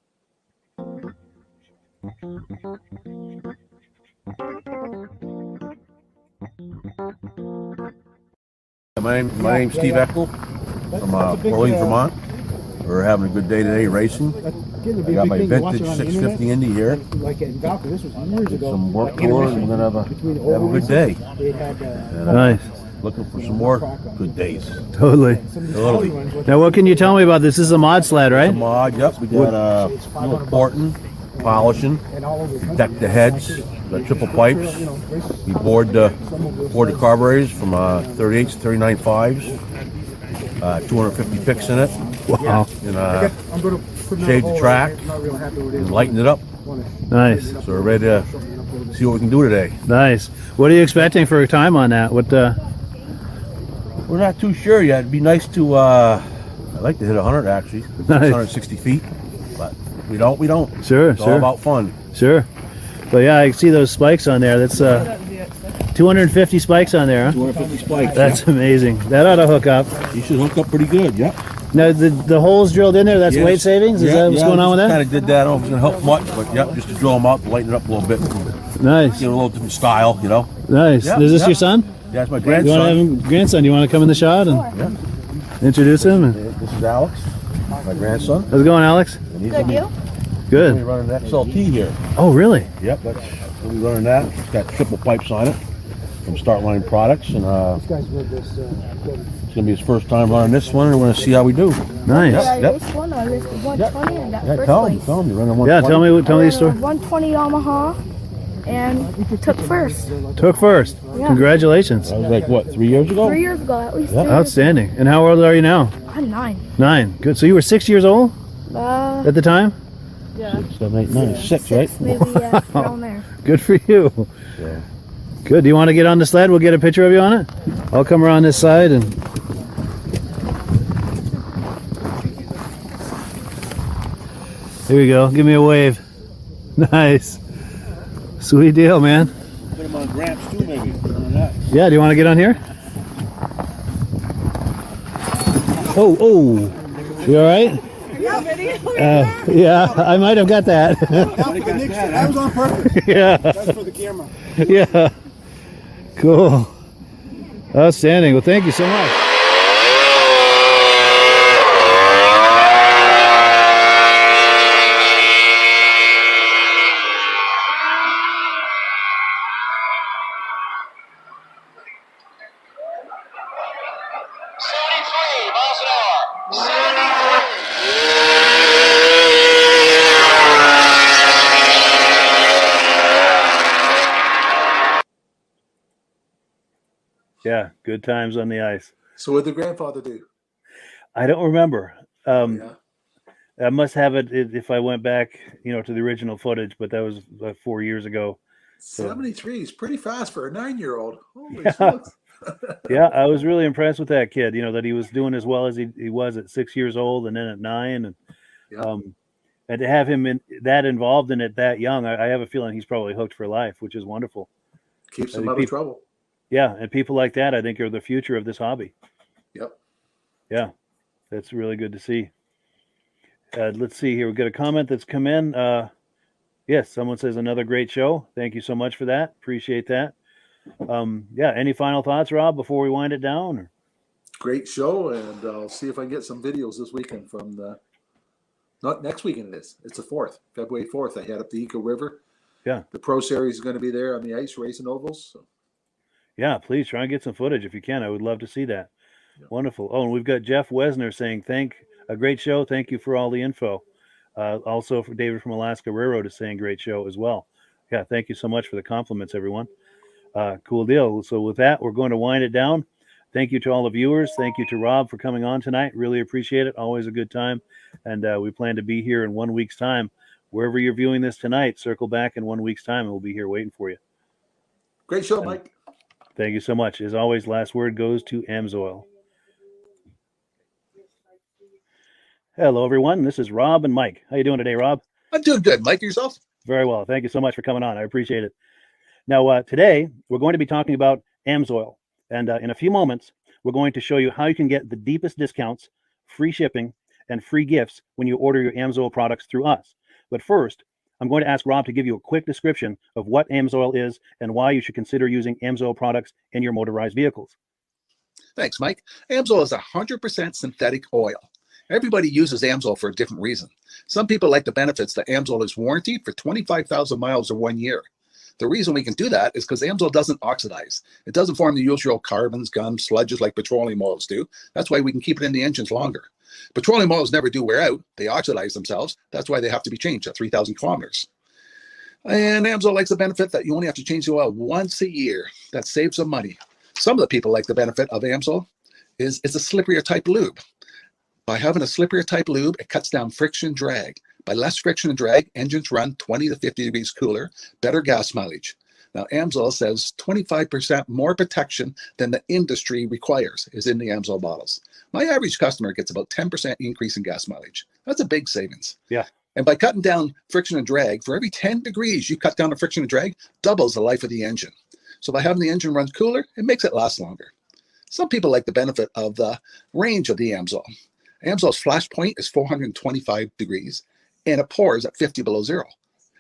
My name's Steve Eckel from Orleans, Vermont. We're having a good day today racing. I got my vintage 650 Indy here. Some work tour, and we're gonna have a good day. And, nice. Looking for some more good days. Totally. Now, what can you tell me about this? This is a mod sled, right? It's a mod. Yep. We got porting, polishing, deck the heads, the triple pipes. We bored the carburetors from 38s to 39 5s. 250 picks in it. Wow. And shaved the track and lightened it up. Nice. So we're ready to see what we can do today. Nice. What are you expecting for a time on that? What? We're not too sure yet. It'd be nice to. I'd like to hit 100 actually. Nice. 660 feet, but we don't. Sure. It's all about fun. Sure. But yeah, I see those spikes on there. That's 250 spikes on there, huh? 250 spikes. That's amazing. That ought to hook up. You should hook up pretty good. Yep. Now the holes drilled in there. That's weight savings. Is that what's going on with that? Kind of did that. I don't know if it's gonna help much, but yep, just to drill them out, to lighten it up a little bit. Nice. Give it a little different style, you know. Nice. Yep, Is this your son? Yeah, it's my Do you want to grandson. have him, grandson? Do you want to come in the shot and introduce him? This is Alex, my grandson. How's it going, Alex? And he's gonna be Good. running an XLT here. Oh, really? Yep, we'll be running that. It's got triple pipes on it from Start Line Products, and it's gonna be his first time running this one, and we're gonna see how we do. Nice. Yep. This one, I raced the 120 and got Yeah, first tell place. him. You're running 120. Yeah, tell me the story. 120 Yamaha and took first. Took first. Yeah. Congratulations. That was like what, 3 years ago? 3 years ago, at least. Yeah. 3 years Outstanding. And how old are you now? ago. I'm 9. 9. Good. So you were 6 years old at the time? Yeah. 6, 7, 8, 9, 6, right? Maybe, yeah, around there. Good for you. Yeah. Good. Do you want to get on the sled? We'll get a picture of you on it. I'll come around this side and. Here we go. Give me a wave. Nice. Sweet deal, man. Put him on Gramps too, maybe. On that. Yeah, do you want to get on here? Oh. You all right? Yeah, I might have got that. That was on purpose. Yeah. That's for the camera. Yeah. Cool. Outstanding. Well, thank you so much. Yeah, good times on the ice. So what did the grandfather do? I don't remember. Yeah. I must have it if I went back, to the original footage, but that was 4 years ago. 73 is pretty fast for a 9-year-old. Holy Yeah. smokes. Yeah, I was really impressed with that kid. That he was doing as well as he was at 6 years old, and then at 9, and Yeah. and to have him that involved in it that young, I have a feeling he's probably hooked for life, which is wonderful. Keeps I him think out of trouble. Yeah, and people like that, I think, are the future of this hobby. Yep. Yeah, that's really good to see. Let's see here. We've got a comment that's come in. Yes, someone says another great show. Thank you so much for that. Appreciate that. Yeah, any final thoughts, Rob, before we wind it down? Or? Great show, and I'll see if I can get some videos this weekend from the. Not next weekend. It's the 4th, February 4th. I head up the Eco River. Yeah. The Pro Series is going to be there on the ice, racing ovals. So. Yeah, please try and get some footage if you can. I would love to see that. Yeah. Wonderful. Oh, and we've got Jeff Wesner saying, a great show. Thank you for all the info. Also for David from Alaska Railroad is saying great show as well. Yeah, thank you so much for the compliments, everyone. Cool deal. So with that, we're going to wind it down. Thank you to all the viewers. Thank you to Rob for coming on tonight. Really appreciate it. Always a good time. And we plan to be here in 1 week's time. Wherever you're viewing this tonight, circle back in 1 week's time, and we'll be here waiting for you. Great show, Mike. Thank you so much. As always, last word goes to Amsoil. Hello, everyone. This is Rob and Mike. How you doing today, Rob? I'm doing good. Mike, yourself? Very well. Thank you so much for coming on. I appreciate it. Now, today, we're going to be talking about AMSOIL. And in a few moments, we're going to show you how you can get the deepest discounts, free shipping, and free gifts when you order your AMSOIL products through us. But first, I'm going to ask Rob to give you a quick description of what AMSOIL is and why you should consider using AMSOIL products in your motorized vehicles. Thanks, Mike. AMSOIL is 100% synthetic oil. Everybody uses AMSOIL for a different reason. Some people like the benefits that AMSOIL is warranted for 25,000 miles or 1 year. The reason we can do that is because AMSOIL doesn't oxidize. It doesn't form the usual carbons, gums, sludges like petroleum oils do. That's why we can keep it in the engines longer. Petroleum oils never do wear out. They oxidize themselves. That's why they have to be changed at 3,000 kilometers. And AMSOIL likes the benefit that you only have to change the oil once a year. That saves some money. Some of the people like the benefit of AMSOIL is it's a slipperier type lube. By having a slipperier type lube, it cuts down friction drag. By less friction and drag, engines run 20 to 50 degrees cooler, better gas mileage. Now, AMSOIL says 25% more protection than the industry requires is in the AMSOIL bottles. My average customer gets about 10% increase in gas mileage. That's a big savings. Yeah. And by cutting down friction and drag, for every 10 degrees you cut down the friction and drag, doubles the life of the engine. So by having the engine run cooler, it makes it last longer. Some people like the benefit of the range of the AMSOIL. AMSOIL's flash point is 425 degrees, and it pours at 50 below zero.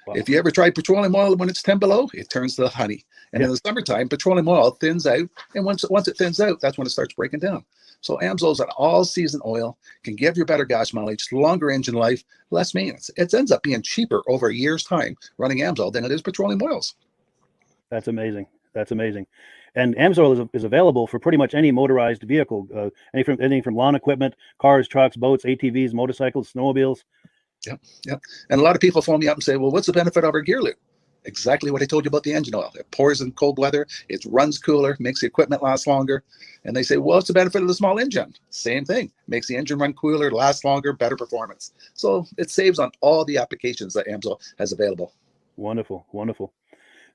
Wow. If you ever tried petroleum oil when it's 10 below, it turns to honey. And in the summertime, petroleum oil thins out, and once it thins out, that's when it starts breaking down. So AMSOIL is an all-season oil, can give you better gas mileage, longer engine life, less maintenance. It ends up being cheaper over a year's time running AMSOIL than it is petroleum oils. That's amazing. That's amazing. And AMSOIL is available for pretty much any motorized vehicle, anything from lawn equipment, cars, trucks, boats, ATVs, motorcycles, snowmobiles. Yep. And a lot of people phone me up and say, well, what's the benefit of our gear lube? Exactly what I told you about the engine oil. It pours in cold weather, it runs cooler, makes the equipment last longer. And they say, well, what's the benefit of the small engine? Same thing. Makes the engine run cooler, last longer, better performance. So it saves on all the applications that AMSOIL has available. Wonderful, wonderful.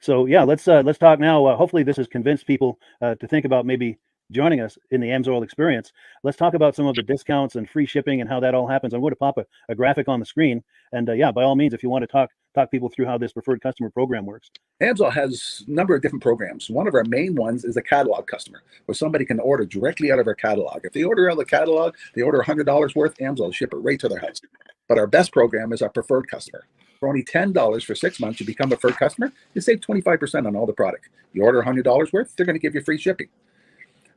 So yeah, let's talk now. Hopefully this has convinced people to think about maybe joining us in the AMSOIL experience. Let's talk about some of the discounts and free shipping and how that all happens. I'm going to pop a graphic on the screen. And yeah, by all means, if you want to talk people through how this preferred customer program works. AMSOIL has a number of different programs. One of our main ones is a catalog customer, where somebody can order directly out of our catalog. If they order out of the catalog, they order $100 worth, AMSOIL will ship it right to their house. But our best program is our preferred customer. For only $10 for 6 months, you become a preferred customer, you save 25% on all the product. You order $100 worth, they're going to give you free shipping.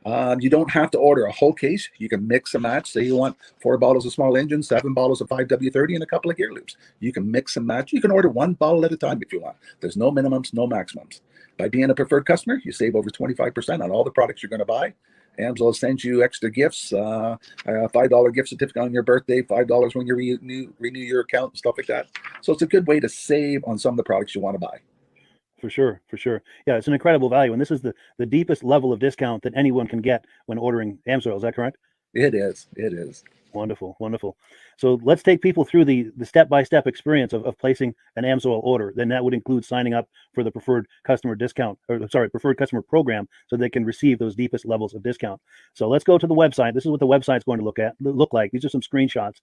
You don't have to order a whole case. You can mix and match. Say you want 4 bottles of small engine, 7 bottles of 5W30, and a couple of gear loops. You can mix and match. You can order 1 bottle at a time if you want. There's no minimums, no maximums. By being a preferred customer, you save over 25% on all the products you're going to buy. AMSOIL sends you extra gifts, a $5 gift certificate on your birthday, $5 when you renew your account and stuff like that. So it's a good way to save on some of the products you want to buy. For sure. Yeah, it's an incredible value. And this is the deepest level of discount that anyone can get when ordering AMSOIL. Is that correct? It is. Wonderful. So let's take people through the step-by-step experience of placing an AMSOIL order. Then that would include signing up for the preferred customer preferred customer program, so they can receive those deepest levels of discount. So let's go to the website. This is what the website's going to look like. These are some screenshots.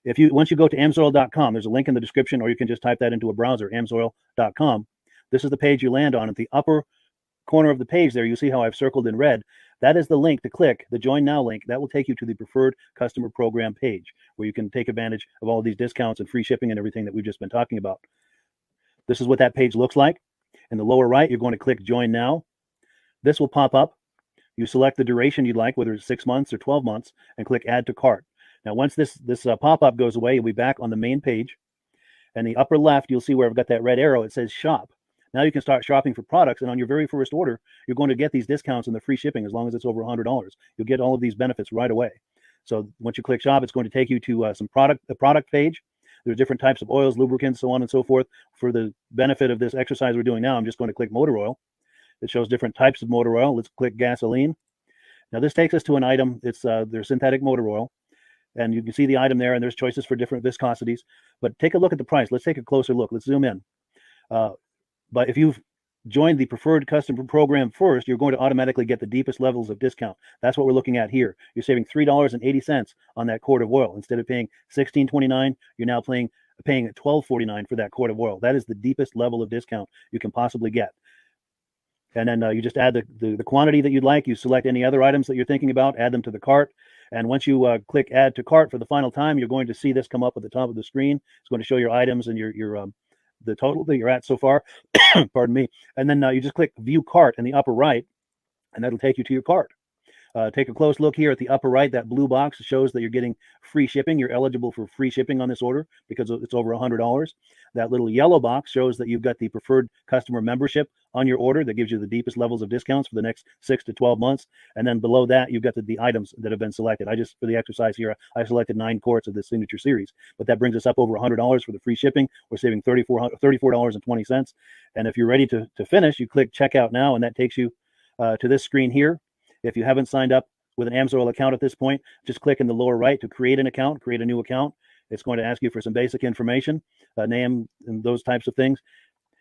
Once you go to amsoil.com, there's a link in the description, or you can just type that into a browser, amsoil.com. This is the page you land on. At the upper corner of the page there, you see how I've circled in red. That is the link to click, the Join Now link. That will take you to the Preferred Customer Program page, where you can take advantage of all of these discounts and free shipping and everything that we've just been talking about. This is what that page looks like. In the lower right, you're going to click Join Now. This will pop up. You select the duration you'd like, whether it's 6 months or 12 months, and click Add to Cart. Now, once this pop-up goes away, you'll be back on the main page. And the upper left, you'll see where I've got that red arrow. It says Shop. Now you can start shopping for products, and on your very first order, you're going to get these discounts and the free shipping as long as it's over $100. You'll get all of these benefits right away. So once you click Shop, it's going to take you to the product page. There's different types of oils, lubricants, so on and so forth. For the benefit of this exercise we're doing now, I'm just going to click motor oil. It shows different types of motor oil. Let's click gasoline. Now this takes us to an item. It's their synthetic motor oil. And you can see the item there, and there's choices for different viscosities. But take a look at the price. Let's take a closer look. Let's zoom in. But if you've joined the preferred customer program first, you're going to automatically get the deepest levels of discount. That's what we're looking at here. You're saving $3.80 on that quart of oil. Instead of paying $16.29, you're now paying $12.49 for that quart of oil. That is the deepest level of discount you can possibly get. And then you just add the quantity that you'd like. You select any other items that you're thinking about, add them to the cart. And once you click add to cart for the final time, you're going to see this come up at the top of the screen. It's going to show your items and your the total that you're at so far. Pardon me. And then you just click view cart in the upper right, and that'll take you to your cart. Take a close look here at the upper right. That blue box shows that you're getting free shipping. You're eligible for free shipping on this order because it's over $100. That little yellow box shows that you've got the preferred customer membership on your order that gives you the deepest levels of discounts for the next 6 to 12 months. And then below that, you've got the items that have been selected. For the exercise here, I selected 9 quarts of the signature series, but that brings us up over $100 for the free shipping. We're saving $34.20. And if you're ready to finish, you click checkout now, and that takes you to this screen here. If you haven't signed up with an AMSOIL account at this point, just click in the lower right to create an account, create a new account. It's going to ask you for some basic information, name and those types of things.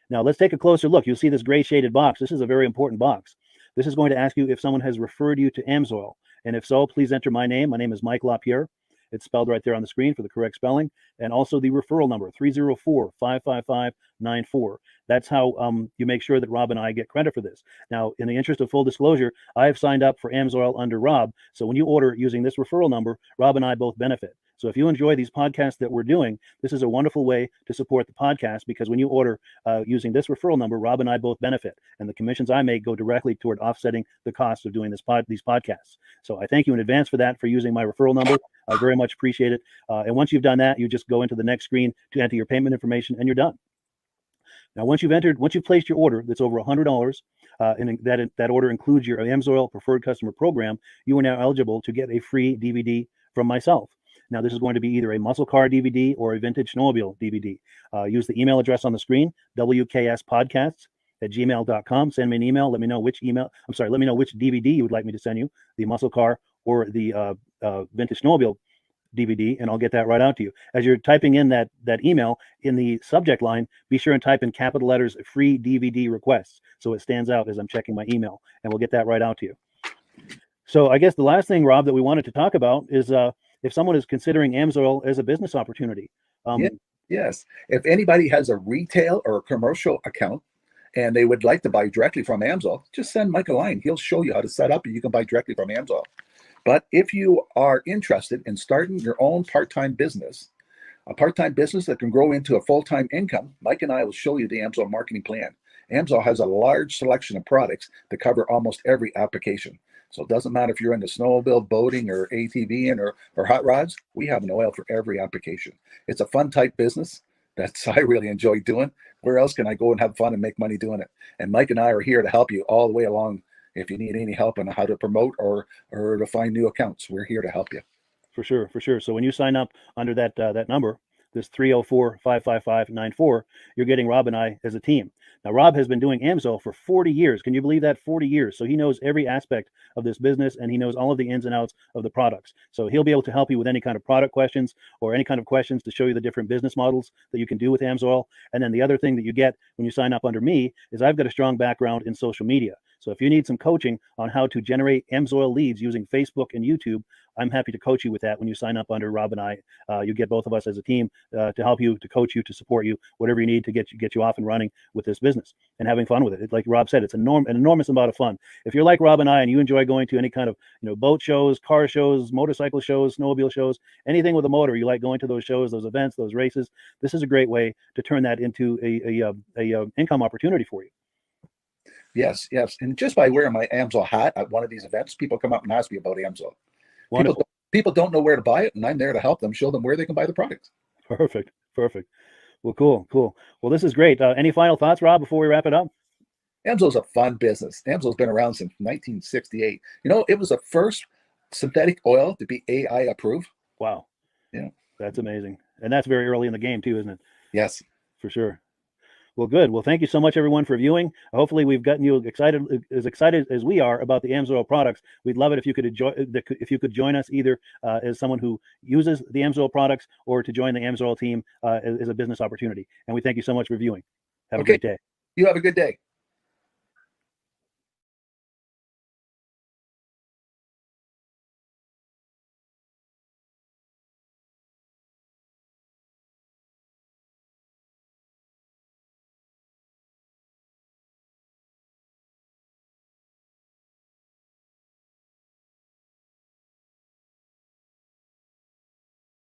Now let's take a closer look. You'll see this gray shaded box. This is a very important box. This is going to ask you if someone has referred you to AMSOIL. And if so, please enter my name. My name is Mike LaPierre. It's spelled right there on the screen for the correct spelling. And also the referral number, 304-555-94. That's how you make sure that Rob and I get credit for this. Now, in the interest of full disclosure, I have signed up for AMSOIL under Rob. So when you order using this referral number, Rob and I both benefit. So if you enjoy these podcasts that we're doing, this is a wonderful way to support the podcast, because when you order using this referral number, Rob and I both benefit. And the commissions I make go directly toward offsetting the cost of doing these podcasts. So I thank you in advance for that, for using my referral number. I very much appreciate it. And once you've done that, you just go into the next screen to enter your payment information, and you're done. Now, once you've placed your order that's over $100, and that order includes your AMSOIL Preferred Customer Program, you are now eligible to get a free DVD from myself. Now, this is going to be either a muscle car DVD or a vintage snowmobile DVD. Use the email address on the screen, wkspodcasts@gmail.com. Send me an email. Let me know which DVD you would like me to send you, the muscle car or the vintage snowmobile DVD, and I'll get that right out to you. As you're typing in that email, in the subject line, be sure and type in capital letters free DVD requests, so it stands out as I'm checking my email, and we'll get that right out to you. So I guess the last thing, Rob, that we wanted to talk about is if someone is considering AMSOIL as a business opportunity. Yes. If anybody has a retail or a commercial account and they would like to buy directly from AMSOIL, just send Mike a line. He'll show you how to set up, and you can buy directly from AMSOIL. But if you are interested in starting your own part-time business, a part-time business that can grow into a full-time income, Mike and I will show you the AMSOIL marketing plan. AMSOIL has a large selection of products that cover almost every application. So it doesn't matter if you're into snowmobile, boating, or ATVing, or hot rods. We have an oil for every application. It's a fun type business that's I really enjoy doing. Where else can I go and have fun and make money doing it? And Mike and I are here to help you all the way along. If you need any help on how to promote or to find new accounts, we're here to help you. For sure. So when you sign up under that number, this 304-555-94, you're getting Rob and I as a team. Now, Rob has been doing AMSOIL for 40 years. Can you believe that? 40 years. So he knows every aspect of this business, and he knows all of the ins and outs of the products. So he'll be able to help you with any kind of product questions or any kind of questions to show you the different business models that you can do with AMSOIL. And then the other thing that you get when you sign up under me is I've got a strong background in social media. So if you need some coaching on how to generate AMSOIL leads using Facebook and YouTube, I'm happy to coach you with that when you sign up under Rob and I. You get both of us as a team to help you, to coach you, to support you, whatever you need to get you off and running with this business and having fun with it. Like Rob said, it's an enormous amount of fun. If you're like Rob and I and you enjoy going to any kind of boat shows, car shows, motorcycle shows, snowmobile shows, anything with a motor, you like going to those shows, those events, those races, this is a great way to turn that into a income opportunity for you. Yes. And just by wearing my AMSOIL hat at one of these events, people come up and ask me about AMSOIL. People don't know where to buy it, and I'm there to help them, show them where they can buy the product. Perfect. Well, cool. Well, this is great. Any final thoughts, Rob, before we wrap it up? AMSOIL's a fun business. AMSOIL's been around since 1968. It was the first synthetic oil to be AI approved. Wow. Yeah. That's amazing. And that's very early in the game too, isn't it? Yes. For sure. Well, good. Well, thank you so much, everyone, for viewing. Hopefully, we've gotten you excited as we are about the AMSOIL products. We'd love it if you could join us either as someone who uses the AMSOIL products or to join the AMSOIL team as a business opportunity. And we thank you so much for viewing. Have a great day. You have a good day.